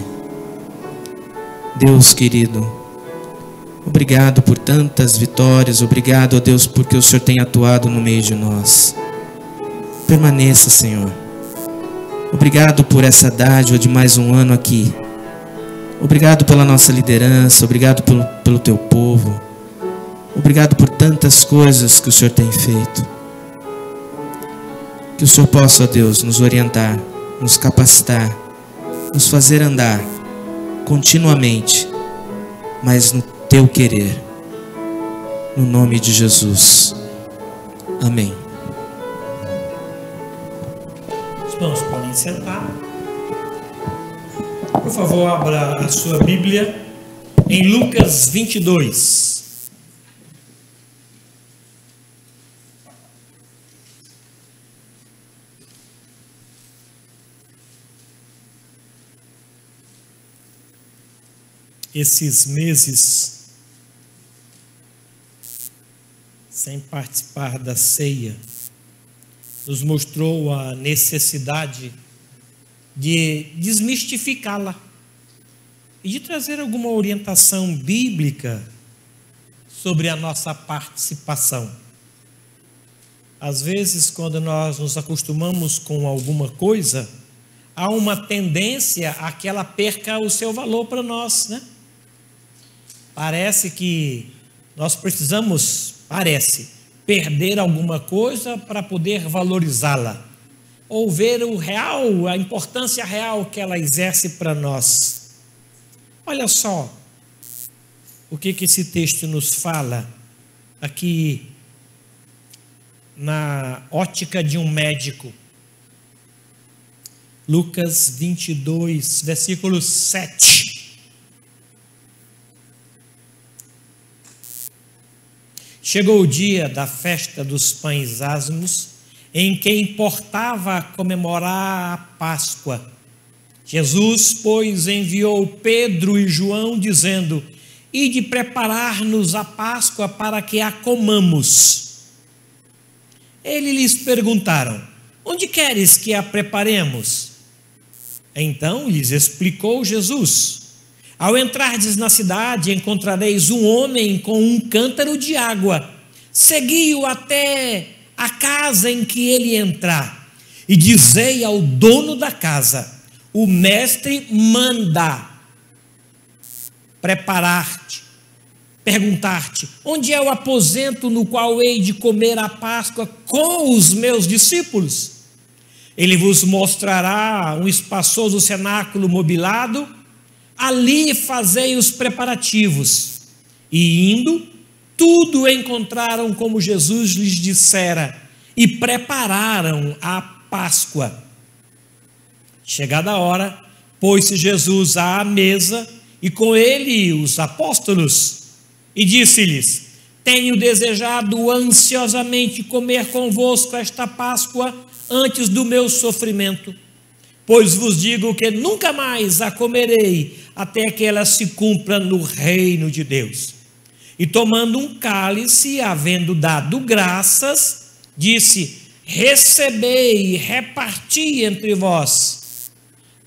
Deus querido, obrigado por tantas vitórias. Obrigado, ó Deus, porque o Senhor tem atuado no meio de nós. Permaneça, Senhor. Obrigado por essa dádiva de mais um ano aqui. Obrigado pela nossa liderança. Obrigado pelo Teu povo. Obrigado por tantas coisas que o Senhor tem feito. Que o Senhor possa, ó Deus, nos orientar, nos capacitar, nos fazer andar continuamente, mas no Teu querer. No nome de Jesus. Amém. Os irmãos podem sentar. Por favor, abra a sua Bíblia em Lucas 22. Esses meses sem participar da ceia nos mostrou a necessidade de desmistificá-la e de trazer alguma orientação bíblica sobre a nossa participação. Às vezes, quando nós nos acostumamos com alguma coisa, há uma tendência a que ela perca o seu valor para nós, né? Parece que nós precisamos, perder alguma coisa para poder valorizá-la, ou ver o real, a importância real que ela exerce para nós. Olha só o que esse texto nos fala aqui na ótica de um médico. Lucas 22, versículo 7. Chegou o dia da festa dos pães asmos, em que importava comemorar a Páscoa. Jesus, pois, enviou Pedro e João, dizendo: Ide preparar-nos a Páscoa para que a comamos. Eles lhes perguntaram: Onde queres que a preparemos? Então lhes explicou Jesus: Ao entrardes na cidade, encontrareis um homem com um cântaro de água. Segui-o até a casa em que ele entrar, e dizei ao dono da casa: O mestre manda preparar-te, perguntar-te: Onde é o aposento no qual hei de comer a Páscoa com os meus discípulos? Ele vos mostrará um espaçoso cenáculo mobilado. Ali fazei os preparativos. E indo, tudo encontraram como Jesus lhes dissera, e prepararam a Páscoa. Chegada a hora, pôs-se Jesus à mesa, e com ele os apóstolos, e disse-lhes: Tenho desejado ansiosamente comer convosco esta Páscoa antes do meu sofrimento. Pois vos digo que nunca mais a comerei, até que ela se cumpra no reino de Deus. E tomando um cálice, havendo dado graças, disse: Recebei e reparti entre vós.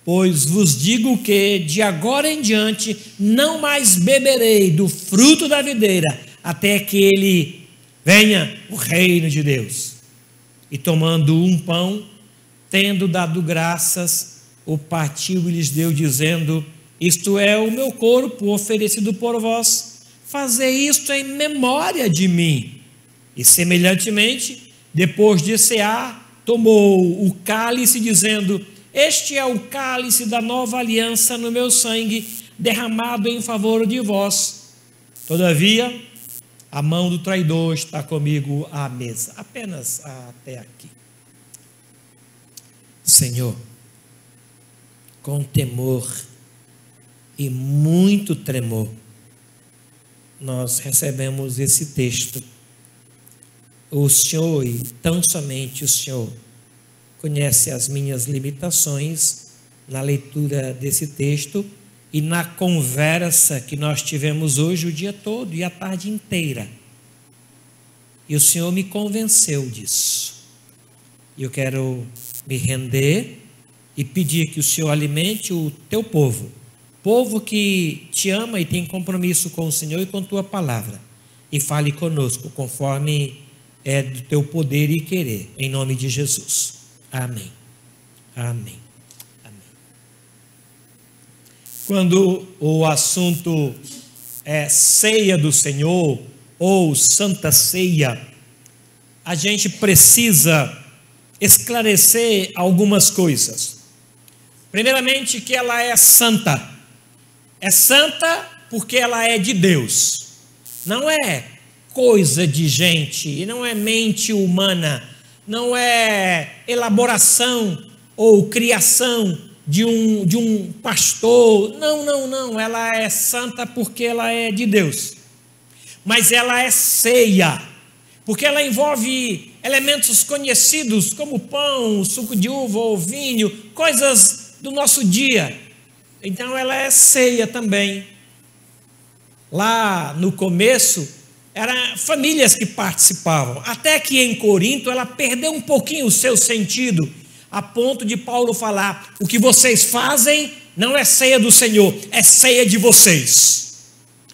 Pois vos digo que, de agora em diante, não mais beberei do fruto da videira, até que ele venha o reino de Deus. E tomando um pão, tendo dado graças, o partiu e lhes deu, dizendo: Isto é o meu corpo oferecido por vós, fazei isto em memória de mim. E semelhantemente, depois de cear, tomou o cálice, dizendo: Este é o cálice da nova aliança no meu sangue, derramado em favor de vós. Todavia, a mão do traidor está comigo à mesa. Apenas até aqui. Senhor, com temor e muito tremor, nós recebemos esse texto. O Senhor, e tão somente o Senhor, conhece as minhas limitações na leitura desse texto e na conversa que nós tivemos hoje o dia todo e a tarde inteira. E o Senhor me convenceu disso. E eu quero me render e pedir que o Senhor alimente o teu povo, povo que te ama e tem compromisso com o Senhor e com tua palavra, e fale conosco conforme é do teu poder e querer, em nome de Jesus. Amém. Amém. Amém. Quando o assunto é ceia do Senhor ou Santa Ceia, a gente precisa esclarecer algumas coisas. Primeiramente, que ela é santa. É santa porque ela é de Deus. Não é coisa de gente, e não é mente humana, não é elaboração ou criação de um pastor. Não. Ela é santa porque ela é de Deus. Mas ela é ceia, porque ela envolve elementos conhecidos como pão, suco de uva ou vinho, coisas do nosso dia. Então ela é ceia também. Lá no começo, eram famílias que participavam, até que em Corinto ela perdeu um pouquinho o seu sentido, a ponto de Paulo falar: o que vocês fazem não é ceia do Senhor, é ceia de vocês.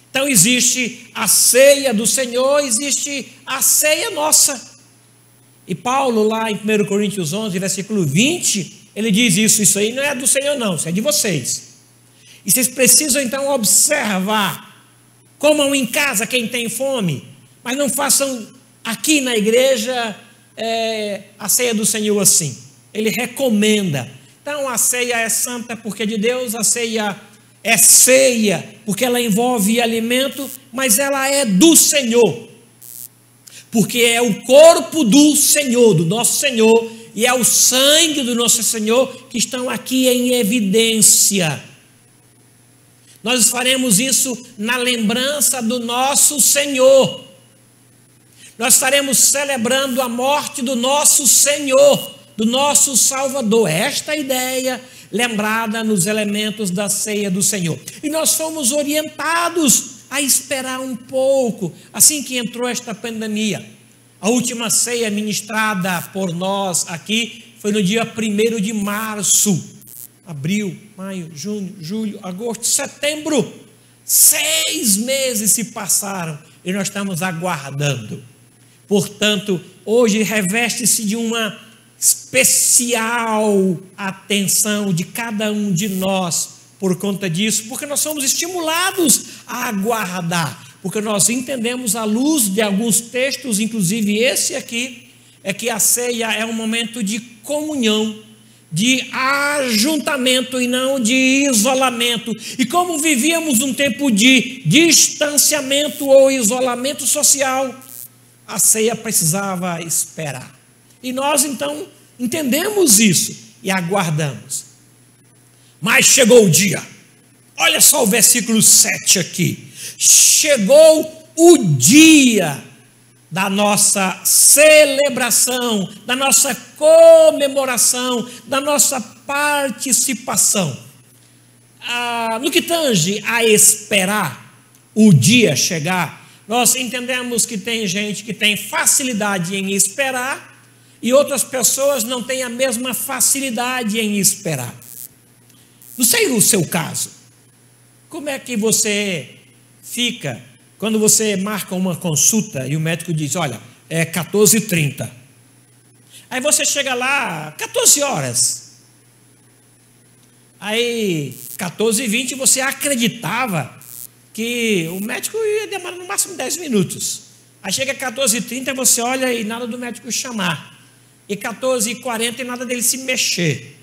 Então existe a ceia do Senhor, existe a ceia nossa. E Paulo, lá em 1 Coríntios 11, versículo 20, ele diz isso aí não é do Senhor não, isso é de vocês. E vocês precisam então observar: comam em casa quem tem fome, mas não façam aqui na igreja a ceia do Senhor assim. Ele recomenda. Então a ceia é santa porque é de Deus, a ceia é ceia porque ela envolve alimento, mas ela é do Senhor, porque é o corpo do Senhor, do nosso Senhor, e é o sangue do nosso Senhor que estão aqui em evidência. Nós faremos isso na lembrança do nosso Senhor. Nós estaremos celebrando a morte do nosso Senhor, do nosso Salvador. Esta é a ideia lembrada nos elementos da ceia do Senhor. E nós fomos orientados a esperar um pouco, assim que entrou esta pandemia. A última ceia ministrada por nós aqui foi no dia 1º de março. Abril, maio, junho, julho, agosto, setembro. 6 meses se passaram e nós estamos aguardando. Portanto, hoje reveste-se de uma especial atenção de cada um de nós por conta disso, porque nós somos estimulados a aguardar, porque nós entendemos à luz de alguns textos, inclusive esse aqui, é que a ceia é um momento de comunhão, de ajuntamento e não de isolamento. E como vivíamos um tempo de distanciamento ou isolamento social, a ceia precisava esperar. E nós então entendemos isso e aguardamos. Mas chegou o dia. Olha só o versículo 7 aqui. Chegou o dia da nossa celebração, da nossa comemoração, da nossa participação. No que tange a esperar o dia chegar, nós entendemos que tem gente que tem facilidade em esperar e outras pessoas não têm a mesma facilidade em esperar. Não sei o seu caso. Como é que você fica quando você marca uma consulta e o médico diz: olha, é 14h30. Aí você chega lá, 14 horas. Aí, 14h20, você acreditava que o médico ia demorar no máximo 10 minutos. Aí chega 14h30, você olha e nada do médico chamar. E 14h40 e nada dele se mexer.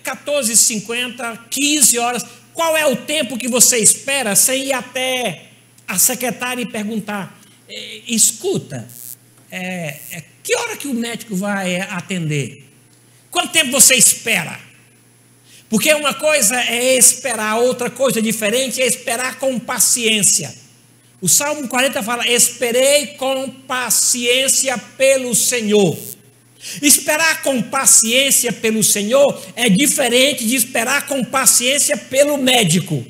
14h50, 15 horas. Qual é o tempo que você espera sem ir até a secretária e perguntar: escuta, que hora que o médico vai atender? Quanto tempo você espera? Porque uma coisa é esperar, outra coisa diferente é esperar com paciência. O Salmo 40 fala: esperei com paciência pelo Senhor. Esperar com paciência pelo Senhor é diferente de esperar com paciência pelo médico.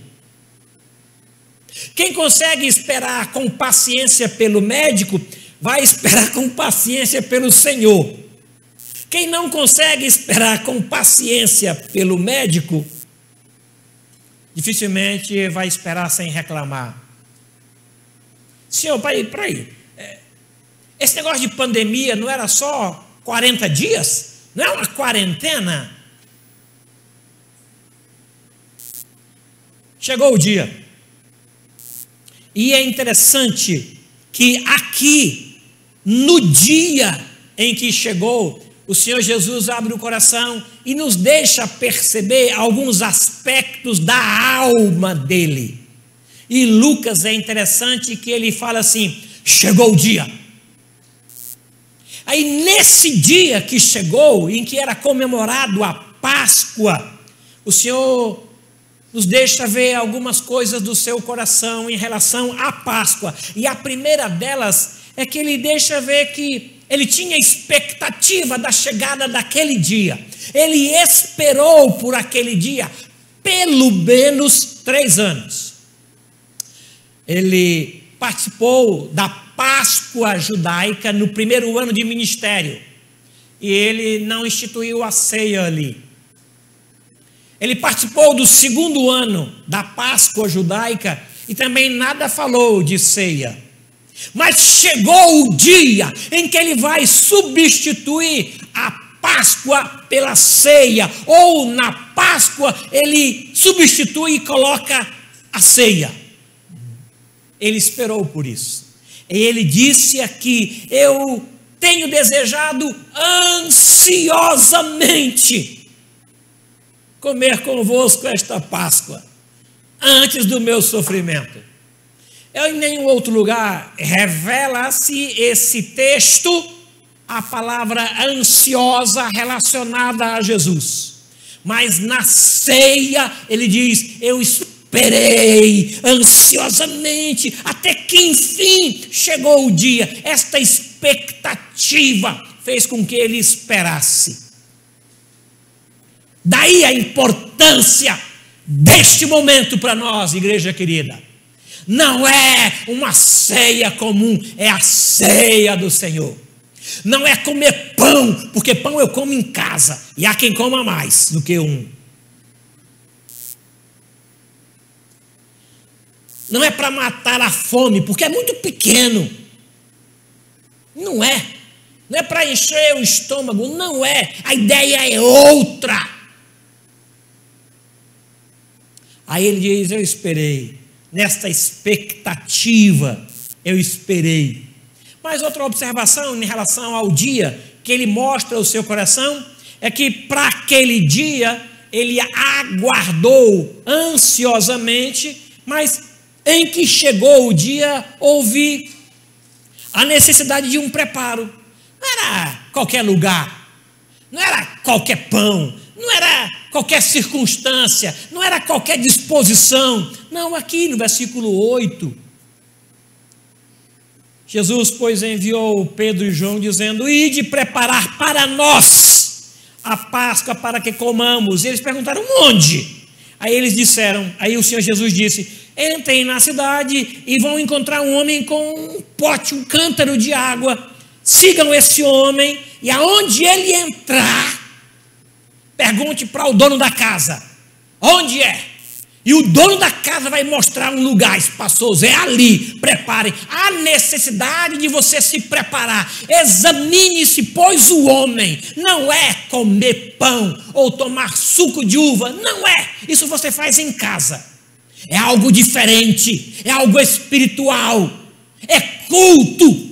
Quem consegue esperar com paciência pelo médico, vai esperar com paciência pelo Senhor. Quem não consegue esperar com paciência pelo médico, dificilmente vai esperar sem reclamar. Senhor, peraí. Esse negócio de pandemia não era só 40 dias? Não é uma quarentena? Chegou o dia. E é interessante que aqui, no dia em que chegou, o Senhor Jesus abre o coração e nos deixa perceber alguns aspectos da alma dele. E Lucas é interessante que ele fala assim: chegou o dia. Aí nesse dia que chegou, em que era comemorado a Páscoa, o Senhor nos deixa ver algumas coisas do seu coração em relação à Páscoa. E a primeira delas é que ele deixa ver que ele tinha expectativa da chegada daquele dia. Ele esperou por aquele dia pelo menos 3 anos. Ele participou da Páscoa judaica no primeiro ano de ministério. E ele não instituiu a ceia ali. Ele participou do segundo ano da Páscoa judaica e também nada falou de ceia. Mas chegou o dia em que ele vai substituir a Páscoa pela ceia, ou na Páscoa ele substitui e coloca a ceia. Ele esperou por isso. E ele disse aqui: eu tenho desejado ansiosamente comer convosco esta Páscoa, antes do meu sofrimento. Em nenhum outro lugar revela-se esse texto a palavra ansiosa relacionada a Jesus. Mas na ceia ele diz: eu esperei ansiosamente, até que enfim chegou o dia. Esta expectativa fez com que ele esperasse. Daí a importância deste momento para nós, igreja querida. Não é uma ceia comum, é a ceia do Senhor. Não é comer pão, porque pão eu como em casa, e há quem coma mais do que um. Não é para matar a fome, porque é muito pequeno. Não é. Não é para encher o estômago, não é. A ideia é outra. Aí ele diz: eu esperei. Nesta expectativa, eu esperei. Mas outra observação em relação ao dia que ele mostra o seu coração é que para aquele dia ele aguardou ansiosamente, mas em que chegou o dia houve a necessidade de um preparo. Não era qualquer lugar, não era qualquer pão, não era qualquer circunstância, não era qualquer disposição. Não, aqui no versículo 8, Jesus, pois, enviou Pedro e João, dizendo: ide preparar para nós a Páscoa para que comamos. E eles perguntaram: onde? Aí eles disseram, aí o Senhor Jesus disse: entrem na cidade e vão encontrar um homem com um pote, um cântaro de água. Sigam esse homem, e aonde ele entrar, pergunte para o dono da casa: onde é? E o dono da casa vai mostrar um lugar espaçoso, é ali. Preparem. Há necessidade de você se preparar. Examine-se, pois, o homem. Não é comer pão ou tomar suco de uva, não é. Isso você faz em casa. É algo diferente, é algo espiritual, é culto,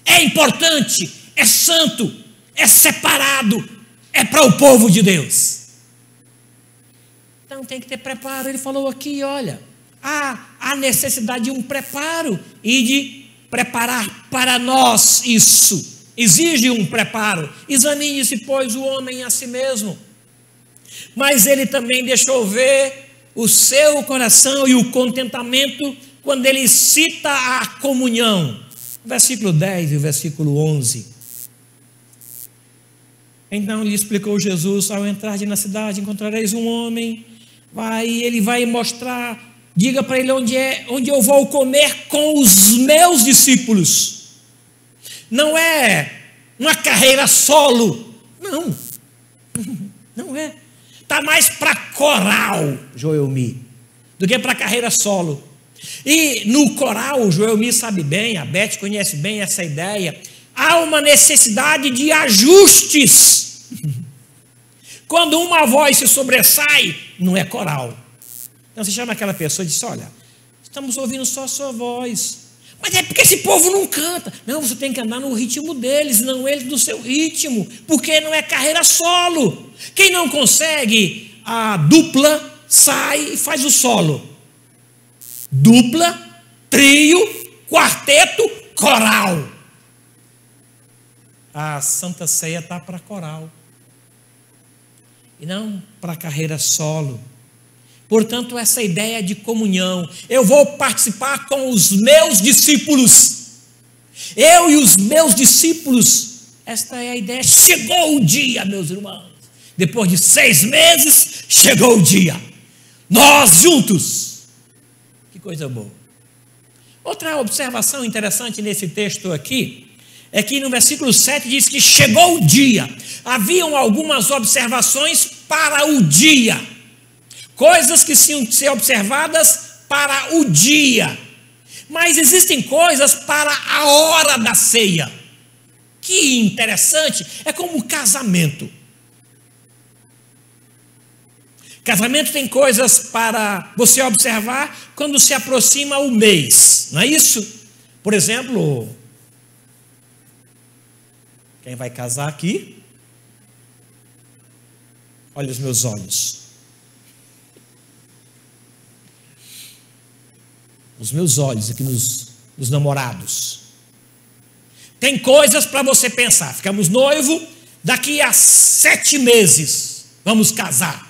é importante, é santo, é separado, é para o povo de Deus. Então tem que ter preparo. Ele falou aqui, olha, há necessidade de um preparo e de preparar para nós isso. Exige um preparo. Examine-se, pois, o homem a si mesmo. Mas ele também deixou ver o seu coração e o contentamento quando ele cita a comunhão. Versículo 10 e o versículo 11. Então lhe explicou Jesus: ao entrar na cidade encontrareis um homem, ele vai mostrar, diga para ele onde eu vou comer com os meus discípulos. Não é uma carreira solo, não é. Está mais para coral, Joelmi, do que para carreira solo. E no coral, o Joelmi sabe bem, a Beth conhece bem essa ideia, há uma necessidade de ajustes. Quando uma voz se sobressai, não é coral. Então você chama aquela pessoa e diz: olha, estamos ouvindo só a sua voz. Mas é porque esse povo não canta. Não, você tem que andar no ritmo deles, não eles no seu ritmo, porque não é carreira solo. Quem não consegue a dupla, sai e faz o solo. Dupla, trio, quarteto, coral. A Santa Ceia está para coral e não para carreira solo. Portanto, essa ideia de comunhão, eu vou participar com os meus discípulos, eu e os meus discípulos, esta é a ideia. Chegou o dia, meus irmãos, depois de 6 meses, chegou o dia, nós juntos, que coisa boa. Outra observação interessante nesse texto aqui, é que no versículo 7 diz que chegou o dia, haviam algumas observações para o dia, coisas que tinham que ser observadas para o dia, mas existem coisas para a hora da ceia. Que interessante, é como casamento. Casamento tem coisas para você observar quando se aproxima o mês, não é isso? Por exemplo, quem vai casar aqui, olha os meus olhos. Os meus olhos aqui nos namorados. Tem coisas para você pensar. Ficamos noivos, daqui a 7 meses vamos casar.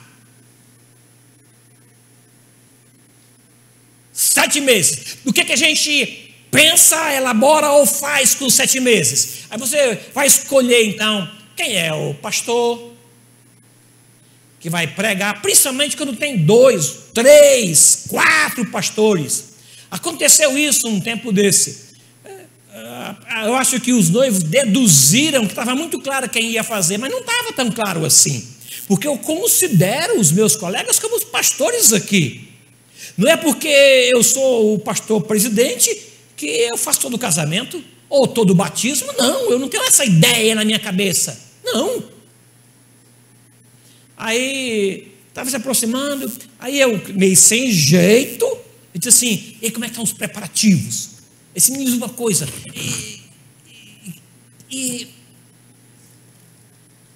7 meses. O que a gente pensa, elabora ou faz com 7 meses? Aí você vai escolher então quem é o pastor que vai pregar, principalmente quando tem 2, 3, 4 pastores. Aconteceu isso um tempo desse. Eu acho que os noivos deduziram que estava muito claro quem ia fazer, mas não estava tão claro assim, porque eu considero os meus colegas como os pastores aqui. Não é porque eu sou o pastor presidente que eu faço todo o casamento ou todo o batismo, não, eu não tenho essa ideia na minha cabeça, não. Aí estava se aproximando, aí eu meio sem jeito, eu disse assim: e como é que estão os preparativos? Esse me diz uma coisa, e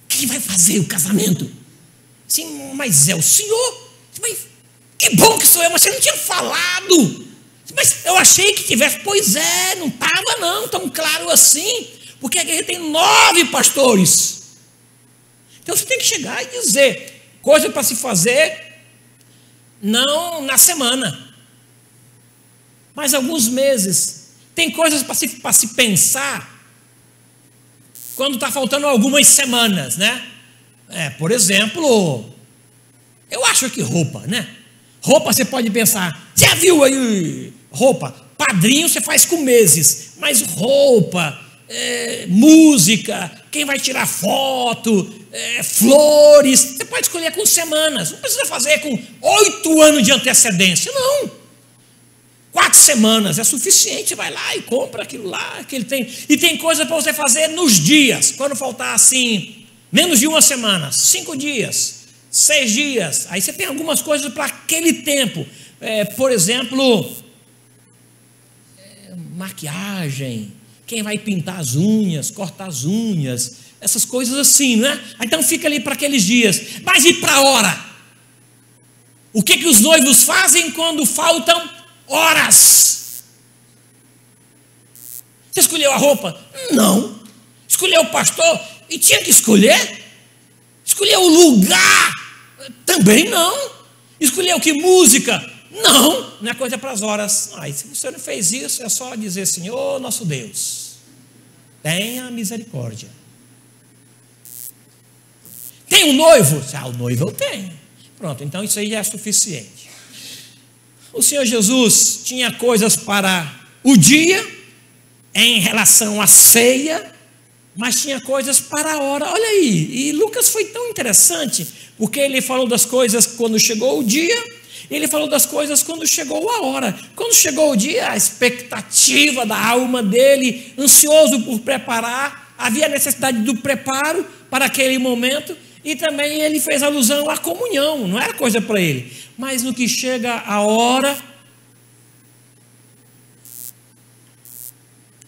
quem vai fazer o casamento? Sim, mas é o senhor. Mas que bom que sou eu, mas você não tinha falado. Mas eu achei que tivesse. Pois é, não estava não tão claro assim, porque a igreja tem 9 pastores. Então você tem que chegar e dizer coisa para se fazer, não na semana, mas alguns meses. Tem coisas para se pensar quando está faltando algumas semanas, né? Por exemplo, eu acho que roupa, né? Roupa você pode pensar, já viu aí roupa? Padrinho você faz com meses, mas roupa, música, quem vai tirar foto, flores, você pode escolher com semanas, não precisa fazer com 8 anos de antecedência, não. 4 semanas é suficiente, vai lá e compra aquilo lá que ele tem. E tem coisa para você fazer nos dias, quando faltar assim, menos de 1 semana, 5 dias, 6 dias, aí você tem algumas coisas para aquele tempo, por exemplo, maquiagem, quem vai pintar as unhas, cortar as unhas, essas coisas assim, né? Então fica ali para aqueles dias. Mas e para a hora? O que os noivos fazem quando faltam horas? Você escolheu a roupa? Não. Escolheu o pastor? E tinha que escolher? Escolheu o lugar? Também não. Escolheu que música? Não é coisa para as horas. Se você não fez isso, é só dizer, Senhor nosso Deus, tenha misericórdia. Tem um noivo? O noivo eu tenho. Pronto, então isso aí já é suficiente. O Senhor Jesus tinha coisas para o dia, em relação à ceia, mas tinha coisas para a hora. Olha aí, e Lucas foi tão interessante, porque ele falou das coisas quando chegou o dia, ele falou das coisas quando chegou a hora. Quando chegou o dia, a expectativa da alma dele, ansioso por preparar, havia necessidade do preparo para aquele momento, e também ele fez alusão à comunhão, não era coisa para ele. Mas no que chega a hora,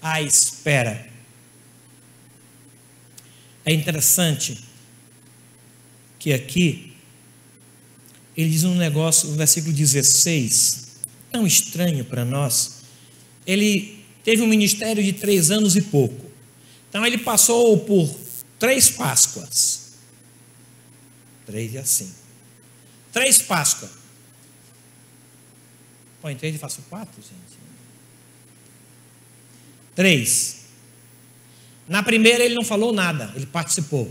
a espera. É interessante que aqui ele diz um negócio no versículo 16, tão estranho para nós. Ele teve um ministério de 3 anos e pouco. Então ele passou por 3 Páscoas. 3 e assim. 3 Páscoas. Põe 3 e faço 4, gente. 3. Na primeira ele não falou nada, ele participou.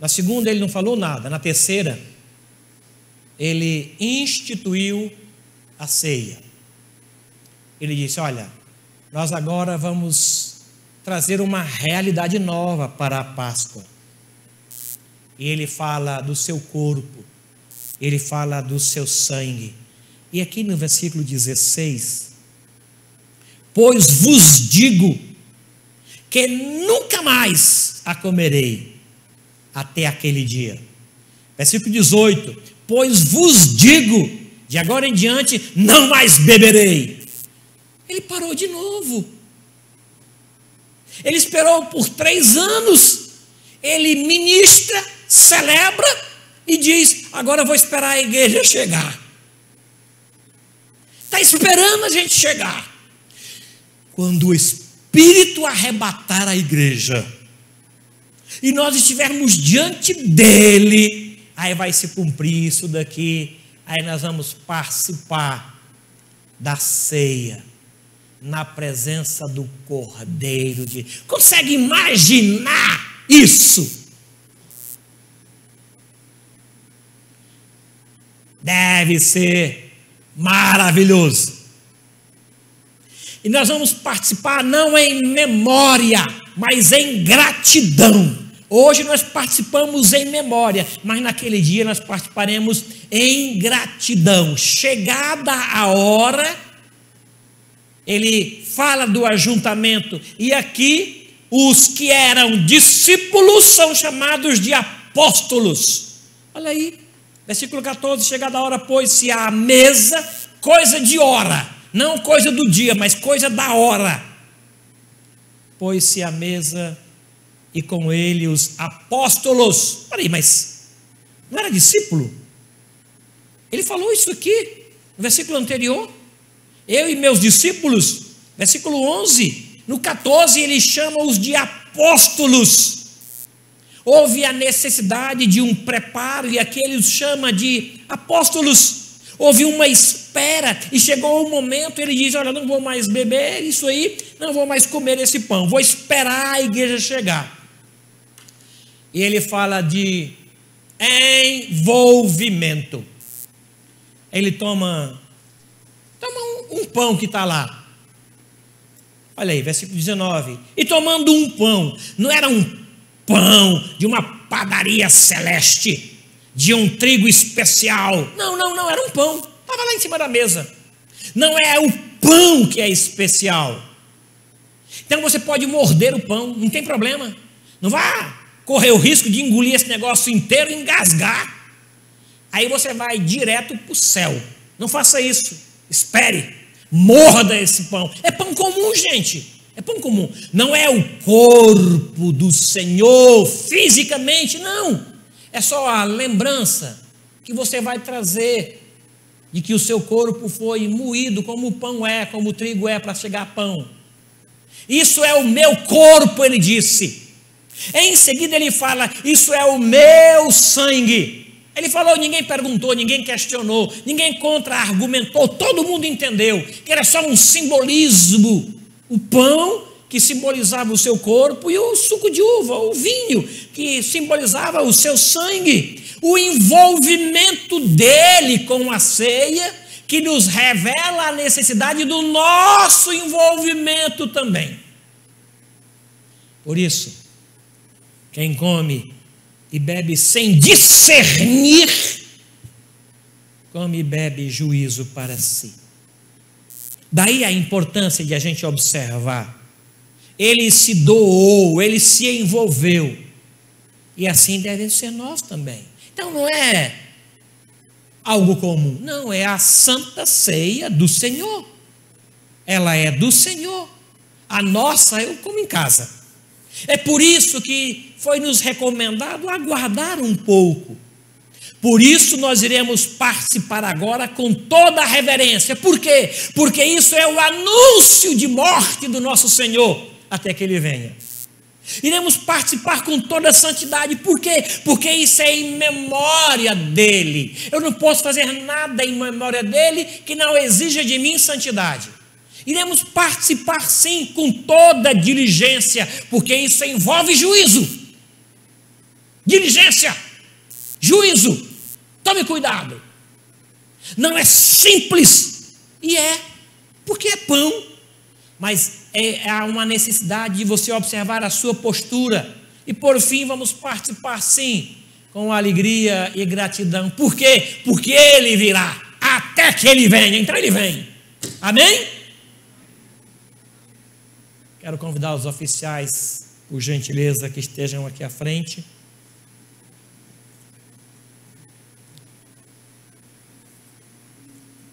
Na segunda ele não falou nada. Na terceira ele instituiu a ceia. Ele disse, olha, nós agora vamos trazer uma realidade nova para a Páscoa. E ele fala do seu corpo, ele fala do seu sangue. E aqui no versículo 16, pois vos digo que nunca mais a comerei até aquele dia. Versículo 18, pois vos digo, de agora em diante não mais beberei. Ele parou de novo. Ele esperou por 3 anos, ele ministra, celebra e diz, agora eu vou esperar a igreja chegar. Está esperando a gente chegar. Quando o Espírito arrebatar a igreja e nós estivermos diante dele, aí vai se cumprir isso daqui, aí nós vamos participar da ceia na presença do Cordeiro de Deus. Consegue imaginar isso? Deve ser maravilhoso. E nós vamos participar não em memória, mas em gratidão. Hoje nós participamos em memória, mas naquele dia nós participaremos em gratidão. Chegada a hora, ele fala do ajuntamento, e aqui os que eram discípulos são chamados de apóstolos. Olha aí, versículo 14, chegada a hora, pôs-se à mesa, coisa de hora, não coisa do dia, mas coisa da hora. Pôs-se à mesa e com ele os apóstolos. Peraí, mas não era discípulo? Ele falou isso aqui, no versículo anterior. Eu e meus discípulos, versículo 11. No 14 ele chama-os de apóstolos. Houve a necessidade de um preparo e aqui ele os chama de apóstolos. Houve uma espera e chegou o momento, ele diz, olha, não vou mais beber isso aí, não vou mais comer esse pão, vou esperar a igreja chegar. E ele fala de envolvimento. Ele toma um pão que está lá. Olha aí, versículo 19. E tomando um pão, não era um pão de uma padaria celeste, de um trigo especial. Não, era um pão. Estava lá em cima da mesa. Não é o pão que é especial. Então você pode morder o pão, não tem problema. Não vá correr o risco de engolir esse negócio inteiro e engasgar. Aí você vai direto para o céu. Não faça isso. Espere. Morda esse pão. É pão comum, gente. É pão comum. Não é o corpo do Senhor fisicamente, não. É só a lembrança que você vai trazer de que o seu corpo foi moído como o pão é, como o trigo é para chegar a pão. Isso é o meu corpo, ele disse. Em seguida ele fala: isso é o meu sangue. Ele falou, ninguém perguntou, ninguém questionou, ninguém contra-argumentou, todo mundo entendeu que era só um simbolismo. O pão, que simbolizava o seu corpo, e o suco de uva, o vinho, que simbolizava o seu sangue. O envolvimento dele com a ceia, que nos revela a necessidade do nosso envolvimento também. Por isso, quem come e bebe sem discernir, come e bebe juízo para si. Daí a importância de a gente observar. Ele se doou, ele se envolveu. E assim devem ser nós também. Então não é algo comum, não, é a Santa Ceia do Senhor. Ela é do Senhor. A nossa eu como em casa. É por isso que foi nos recomendado aguardar um pouco. Por isso nós iremos participar agora com toda a reverência. Por quê? Porque isso é o anúncio de morte do nosso Senhor, até que Ele venha. Iremos participar com toda a santidade. Por quê? Porque isso é em memória dEle. Eu não posso fazer nada em memória dEle que não exija de mim santidade. Iremos participar sim com toda diligência, porque isso envolve juízo. Diligência, juízo. Tome cuidado. Não é simples, e é, porque é pão, mas há uma necessidade de você observar a sua postura. E por fim vamos participar sim, com alegria e gratidão. Por quê? Porque Ele virá, até que Ele venha. Então Ele vem. Amém? Quero convidar os oficiais, por gentileza, que estejam aqui à frente.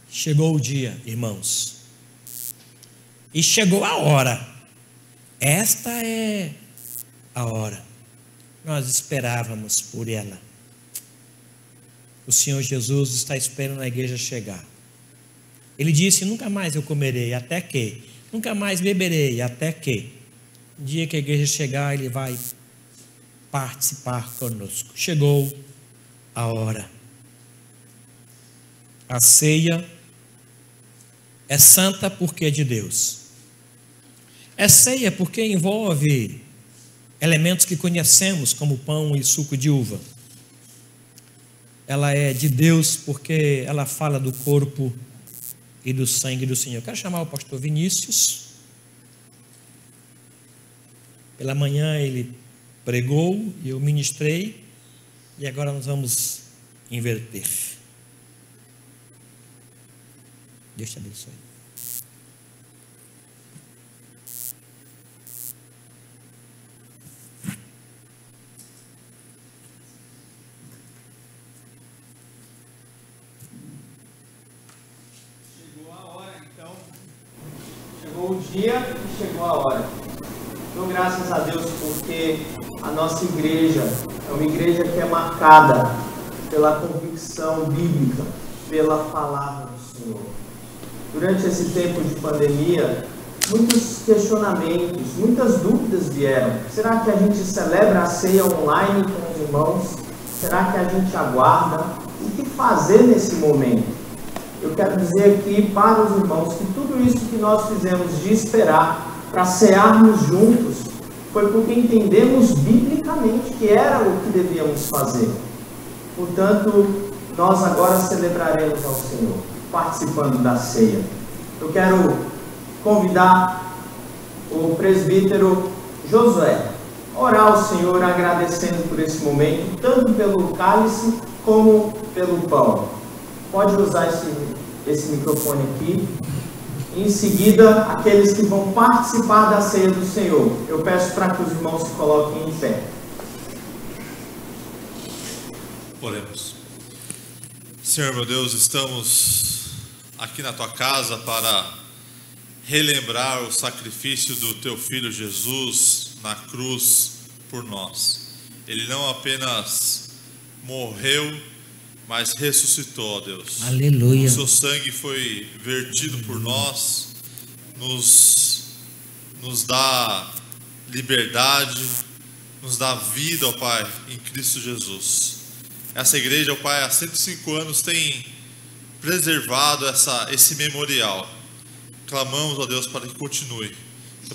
Chegou o dia, irmãos. E chegou a hora. Esta é a hora. Nós esperávamos por ela. O Senhor Jesus está esperando a igreja chegar. Ele disse: nunca mais eu comerei, até que. Nunca mais beberei, até que. No dia que a igreja chegar, Ele vai participar conosco. Chegou a hora. A ceia é santa porque é de Deus. É ceia porque envolve elementos que conhecemos, como pão e suco de uva. Ela é de Deus porque ela fala do corpo e do sangue do Senhor. Eu quero chamar o pastor Vinícius. Pela manhã ele pregou e eu ministrei, e agora nós vamos inverter. Deus te abençoe. Chegou o dia e chegou a hora. Dou graças a Deus porque a nossa igreja é uma igreja que é marcada pela convicção bíblica, pela palavra do Senhor. Durante esse tempo de pandemia, muitos questionamentos, muitas dúvidas vieram. Será que a gente celebra a ceia online com os irmãos? Será que a gente aguarda? O que fazer nesse momento? Eu quero dizer aqui para os irmãos que tudo isso que nós fizemos de esperar para cearmos juntos foi porque entendemos biblicamente que era o que devíamos fazer. Portanto, nós agora celebraremos ao Senhor, participando da ceia. Eu quero convidar o presbítero Josué a orar ao Senhor agradecendo por esse momento, tanto pelo cálice como pelo pão. Pode usar esse microfone aqui. Em seguida, aqueles que vão participar da ceia do Senhor, eu peço para que os irmãos se coloquem em pé. Oremos. Senhor meu Deus, estamos aqui na Tua casa para relembrar o sacrifício do Teu Filho Jesus na cruz por nós. Ele não apenas morreu, mas ressuscitou, ó Deus. Aleluia. O seu sangue foi vertido por nós, nos dá liberdade, nos dá vida, ó Pai, em Cristo Jesus. Essa igreja, ó Pai, há 105 anos tem preservado esse memorial. Clamamos, ó Deus, para que continue.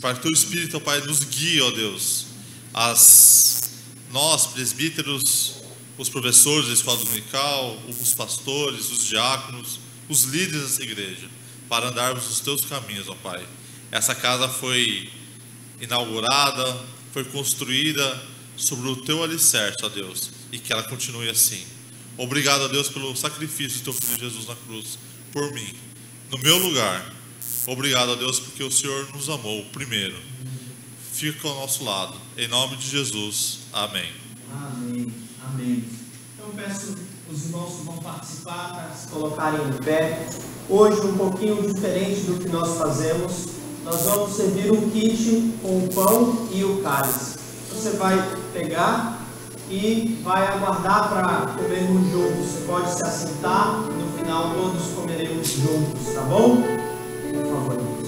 Para que o Teu Espírito, ó Pai, nos guie, ó Deus, nós, presbíteros, os professores da escola dominical, os pastores, os diáconos, os líderes dessa igreja, para andarmos nos Teus caminhos, ó Pai. Essa casa foi inaugurada, foi construída sobre o Teu alicerce, ó Deus, e que ela continue assim. Obrigado, ó Deus, pelo sacrifício do Teu Filho Jesus na cruz, por mim, no meu lugar. Obrigado, ó Deus, porque o Senhor nos amou primeiro. Fica ao nosso lado. Em nome de Jesus. Amém. Amém. Amém. Então peço os irmãos que vão participar para se colocarem em pé. Hoje, um pouquinho diferente do que nós fazemos, nós vamos servir um kit com o pão e o cálice. Você vai pegar e vai aguardar para comermos juntos. Você pode se assentar, no final todos comeremos juntos, tá bom? Por favor.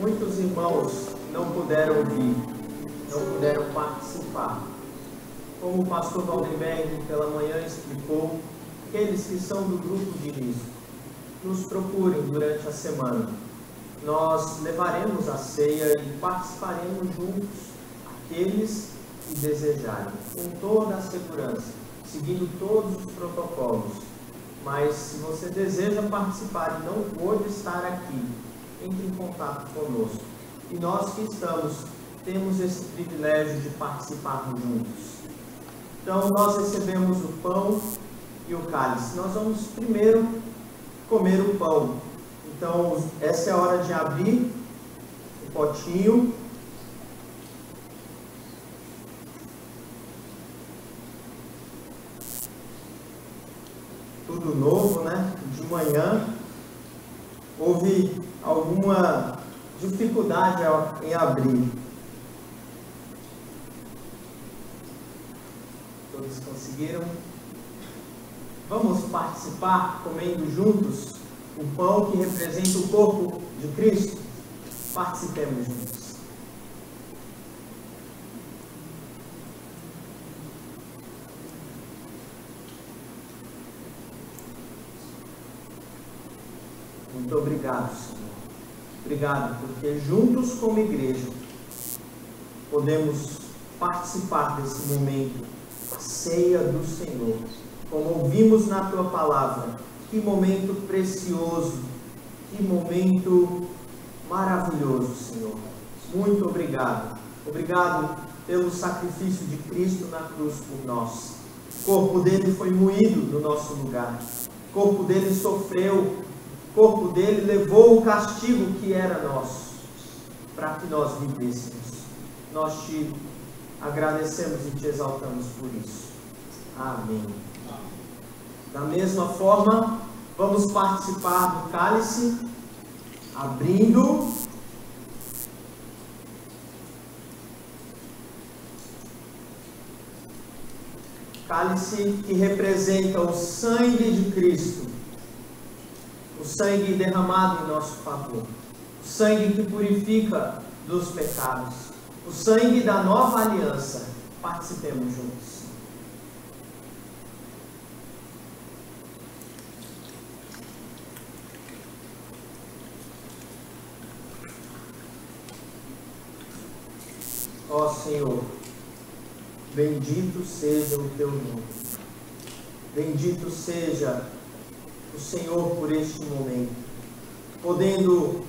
Muitos irmãos não puderam vir, não puderam participar. Como o pastor Valdenberg pela manhã explicou, aqueles que são do grupo de risco, nos procurem durante a semana. Nós levaremos a ceia e participaremos juntos, aqueles que desejarem, com toda a segurança, seguindo todos os protocolos. Mas se você deseja participar e não pôde estar aqui, entre em contato conosco. E nós que estamos, temos esse privilégio de participarmos juntos. Então, nós recebemos o pão e o cálice. Nós vamos primeiro comer o pão. Então, essa é a hora de abrir o potinho. Tudo novo, né? De manhã. houve alguma dificuldade em abrir. Todos conseguiram? Vamos participar comendo juntos o pão que representa o corpo de Cristo? Participemos juntos. Muito obrigado, Senhor. Obrigado, porque juntos como igreja podemos participar desse momento, a ceia do Senhor. Como ouvimos na Tua Palavra, que momento precioso, que momento maravilhoso, Senhor. Muito obrigado. Obrigado pelo sacrifício de Cristo na cruz por nós. O corpo dele foi moído no nosso lugar. O corpo dele sofreu. O corpo dele levou o castigo que era nosso, para que nós vivêssemos. Nós te agradecemos e te exaltamos por isso. Amém. Da mesma forma, vamos participar do cálice, abrindo. Cálice que representa o sangue de Cristo. O sangue derramado em nosso favor. O sangue que purifica dos pecados. O sangue da nova aliança. Participemos juntos. Ó Senhor, bendito seja o Teu nome. Bendito seja o Senhor por este momento, podendo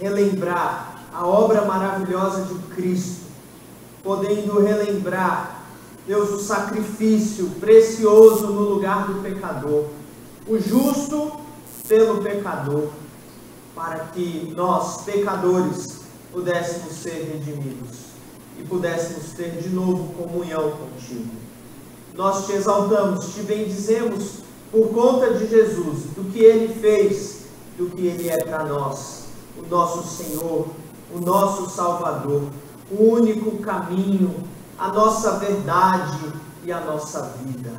relembrar a obra maravilhosa de Cristo, podendo relembrar, Deus, o sacrifício precioso no lugar do pecador, o justo pelo pecador, para que nós, pecadores, pudéssemos ser redimidos e pudéssemos ter de novo comunhão contigo. Nós te exaltamos, te bendizemos por conta de Jesus, do que Ele fez, do que Ele é para nós, o nosso Senhor, o nosso Salvador, o único caminho, a nossa verdade e a nossa vida.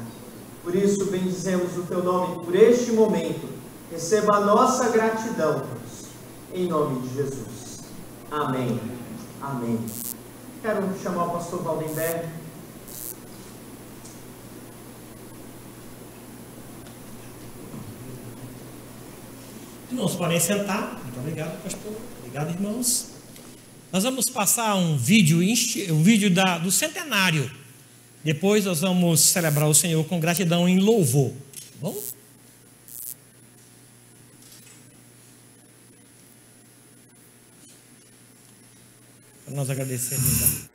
Por isso, bendizemos o Teu nome por este momento. Receba a nossa gratidão, Deus, em nome de Jesus. Amém. Amém. Quero chamar o pastor Valdenberg. Irmãos, podem sentar. Muito obrigado, pastor. Obrigado, irmãos. Nós vamos passar um vídeo do centenário. Depois nós vamos celebrar o Senhor com gratidão em louvor. Tá bom? Para nós agradecermos.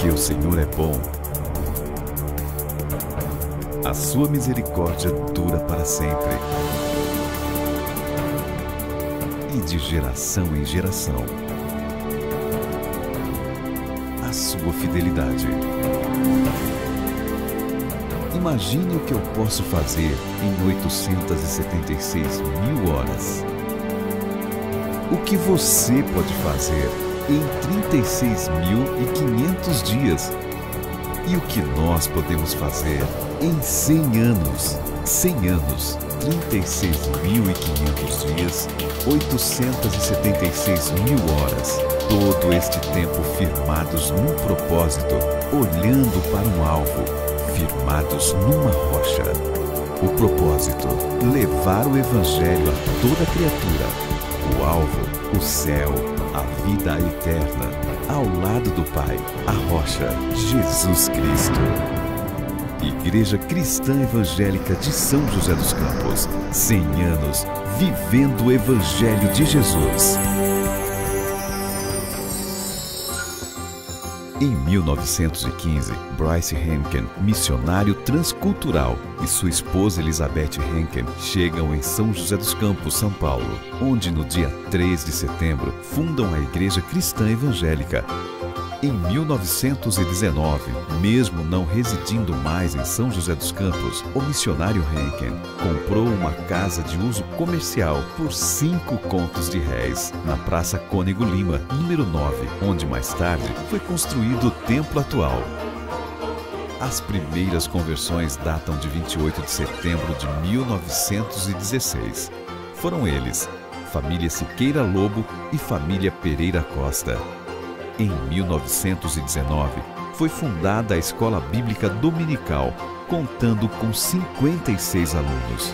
O Senhor é bom. A sua misericórdia dura para sempre. E de geração em geração, a sua fidelidade. Imagine o que eu posso fazer em 876 mil horas. O que você pode fazer em 36.500 dias. E o que nós podemos fazer em 100 anos? 100 anos, 36.500 dias, 876 mil horas. Todo este tempo firmados num propósito, olhando para um alvo, firmados numa rocha. O propósito, levar o Evangelho a toda criatura. O alvo, o céu, a vida eterna, ao lado do Pai, a rocha, Jesus Cristo. E Igreja Cristã Evangélica de São José dos Campos. 100 anos vivendo o Evangelho de Jesus. Em 1915, Bryce Henken, missionário transcultural, e sua esposa Elizabeth Henken chegam em São José dos Campos, São Paulo, onde no dia 3 de setembro fundam a Igreja Cristã Evangélica. Em 1919, mesmo não residindo mais em São José dos Campos, o missionário Henken comprou uma casa de uso comercial por 5 contos de réis, na Praça Cônego Lima, número 9, onde mais tarde foi construído o templo atual. As primeiras conversões datam de 28 de setembro de 1916. Foram eles, família Siqueira Lobo e família Pereira Costa. Em 1919, foi fundada a Escola Bíblica Dominical, contando com 56 alunos.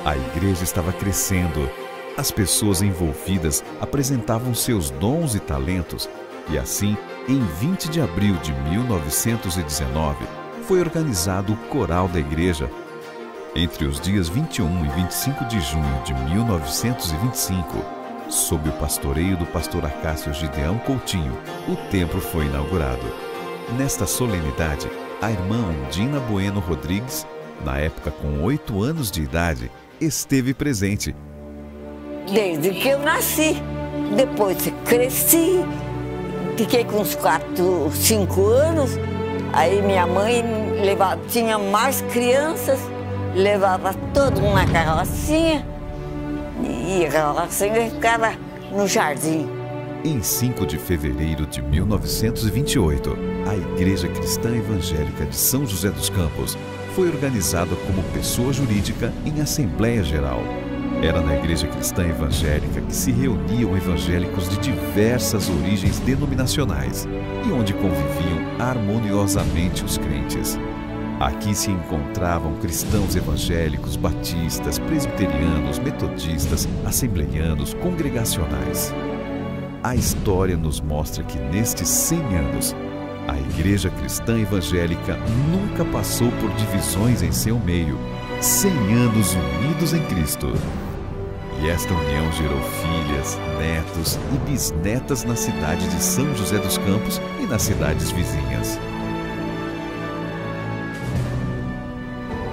A igreja estava crescendo, as pessoas envolvidas apresentavam seus dons e talentos, e assim, em 20 de abril de 1919, foi organizado o coral da igreja. Entre os dias 21 e 25 de junho de 1925, sob o pastoreio do pastor Acácio Gideão Coutinho, o templo foi inaugurado. Nesta solenidade, a irmã Undina Bueno Rodrigues, na época com 8 anos de idade, esteve presente. Desde que eu nasci, depois cresci, fiquei com uns 4, 5 anos, aí minha mãe tinha mais crianças, levava todo mundo na carrocinha, e a carrocinha ficava no jardim. Em 5 de fevereiro de 1928, a Igreja Cristã Evangélica de São José dos Campos foi organizada como pessoa jurídica em Assembleia Geral. Era na Igreja Cristã Evangélica que se reuniam evangélicos de diversas origens denominacionais e onde conviviam harmoniosamente os crentes. Aqui se encontravam cristãos evangélicos, batistas, presbiterianos, metodistas, assembleianos, congregacionais. A história nos mostra que nestes 100 anos, a Igreja Cristã Evangélica nunca passou por divisões em seu meio. 100 anos unidos em Cristo. E esta união gerou filhas, netos e bisnetas na cidade de São José dos Campos e nas cidades vizinhas.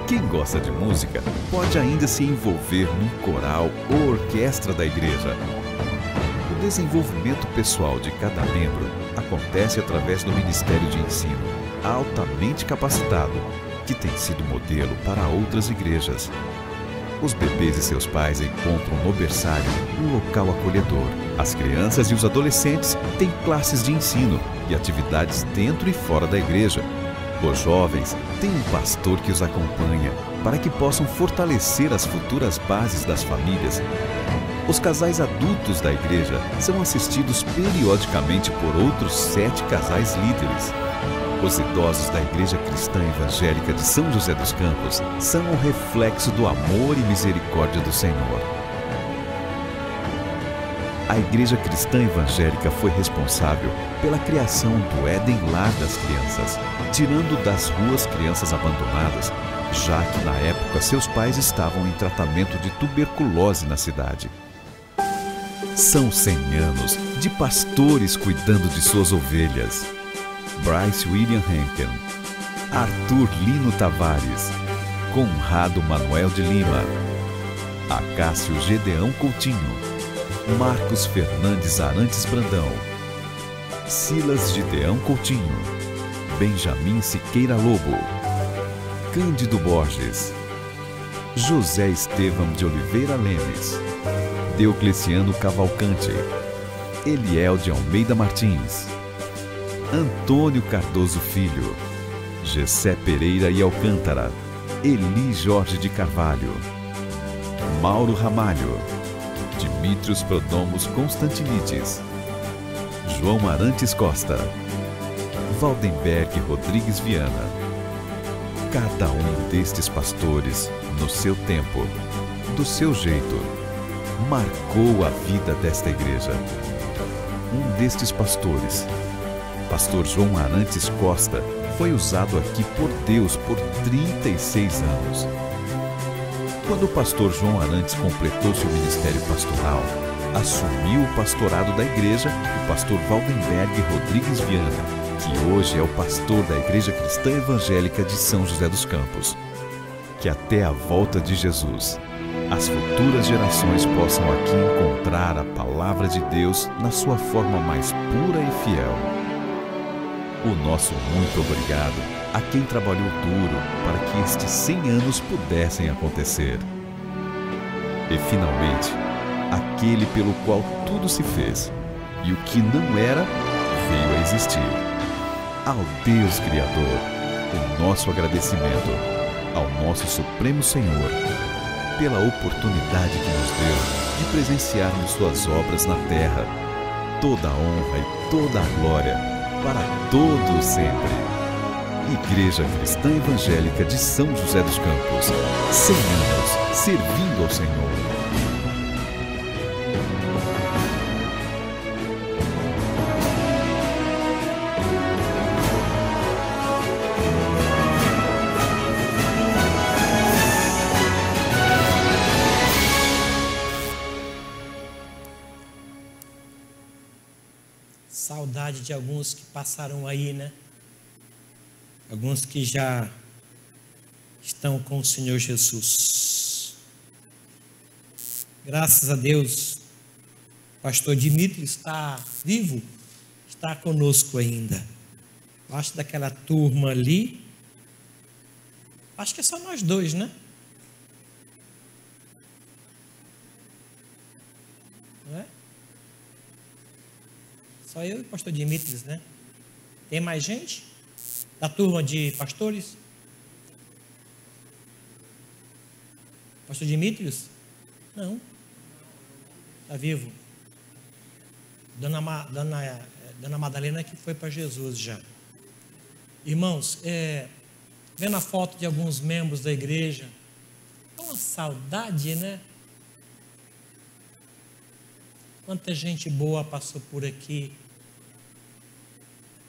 Quem gosta de música pode ainda se envolver num coral ou orquestra da igreja. O desenvolvimento pessoal de cada membro acontece através do Ministério de Ensino, altamente capacitado, que tem sido modelo para outras igrejas. Os bebês e seus pais encontram no berçário um local acolhedor. As crianças e os adolescentes têm classes de ensino e atividades dentro e fora da igreja. Os jovens têm um pastor que os acompanha para que possam fortalecer as futuras bases das famílias. Os casais adultos da igreja são assistidos periodicamente por outros 7 casais líderes. Os idosos da Igreja Cristã Evangélica de São José dos Campos são o reflexo do amor e misericórdia do Senhor. A Igreja Cristã Evangélica foi responsável pela criação do Éden Lar das crianças, tirando das ruas crianças abandonadas, já que na época seus pais estavam em tratamento de tuberculose na cidade. São 100 anos de pastores cuidando de suas ovelhas. Bryce William Henken, Arthur Lino Tavares, Conrado Manuel de Lima, Acácio Gedeão Coutinho, Marcos Fernandes Arantes Brandão, Silas Gideão Coutinho, Benjamin Siqueira Lobo, Cândido Borges, José Estevão de Oliveira Lemes, Deocleciano Cavalcante, Eliel de Almeida Martins, Antônio Cardoso Filho, Gessé Pereira e Alcântara, Eli Jorge de Carvalho, Mauro Ramalho, Dimitrios Prodomos Constantinides, João Arantes Costa, Valdenberg Rodrigues Viana. Cada um destes pastores, no seu tempo, do seu jeito, marcou a vida desta igreja. Um destes pastores, pastor João Arantes Costa, foi usado aqui por Deus por 36 anos. Quando o pastor João Arantes completou seu ministério pastoral, assumiu o pastorado da igreja o pastor Valdenberg Rodrigues Viana, que hoje é o pastor da Igreja Cristã Evangélica de São José dos Campos. Que até a volta de Jesus, as futuras gerações possam aqui encontrar a palavra de Deus na sua forma mais pura e fiel. O nosso muito obrigado a quem trabalhou duro para que estes 100 anos pudessem acontecer. E finalmente, aquele pelo qual tudo se fez e o que não era veio a existir. Ao Deus Criador, o nosso agradecimento, ao nosso Supremo Senhor, pela oportunidade que nos deu de presenciarmos suas obras na terra. Toda a honra e toda a glória para todos sempre. Igreja Cristã Evangélica de São José dos Campos, 100 anos servindo ao Senhor. Saudade de alguns que passaram aí, né? Alguns que já estão com o Senhor Jesus. Graças a Deus, o pastor Dimitri está vivo, está conosco ainda. Acho daquela turma ali, acho que é só nós dois, né? Não é? Só eu e o pastor Dimitri, né? Tem mais gente? Da turma de pastores? Pastor Dimitri? Não. Está vivo. Dona Madalena que foi para Jesus já. Irmãos, vendo a foto de alguns membros da igreja, é uma saudade, né? Quanta gente boa passou por aqui,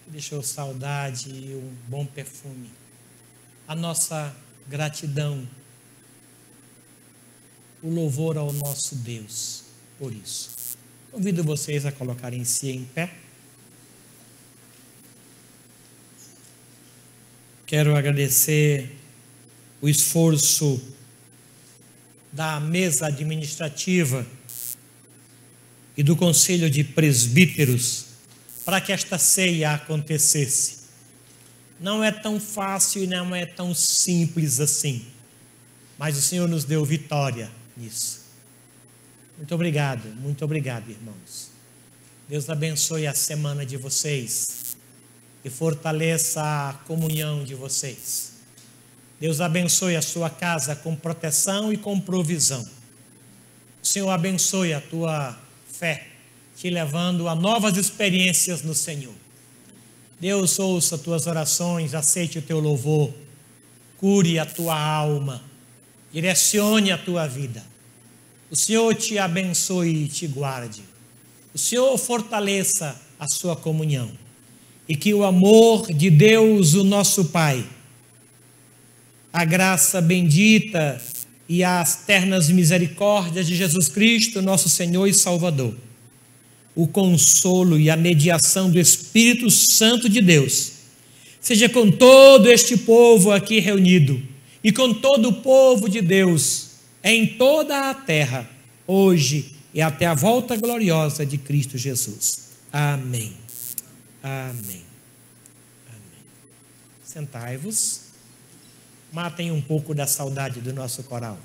deixou saudade e um bom perfume. A nossa gratidão, o louvor ao nosso Deus por isso. Convido vocês a colocarem-se em pé. Quero agradecer o esforço da mesa administrativa e do Conselho de Presbíteros para que esta ceia acontecesse. Não é tão fácil e não é tão simples assim, mas o Senhor nos deu vitória nisso. Muito obrigado, irmãos. Deus abençoe a semana de vocês e fortaleça a comunhão de vocês. Deus abençoe a sua casa com proteção e com provisão. O Senhor abençoe a tua fé, te levando a novas experiências no Senhor. Deus ouça tuas orações, aceite o teu louvor, cure a tua alma, direcione a tua vida. O Senhor te abençoe e te guarde. O Senhor fortaleça a sua comunhão. E que o amor de Deus, o nosso Pai, a graça bendita e as ternas misericórdias de Jesus Cristo, nosso Senhor e Salvador, o consolo e a mediação do Espírito Santo de Deus, seja com todo este povo aqui reunido e com todo o povo de Deus em toda a terra, hoje e até a volta gloriosa de Cristo Jesus. Amém. Amém. Amém. Sentai-vos. Matem um pouco da saudade do nosso coral.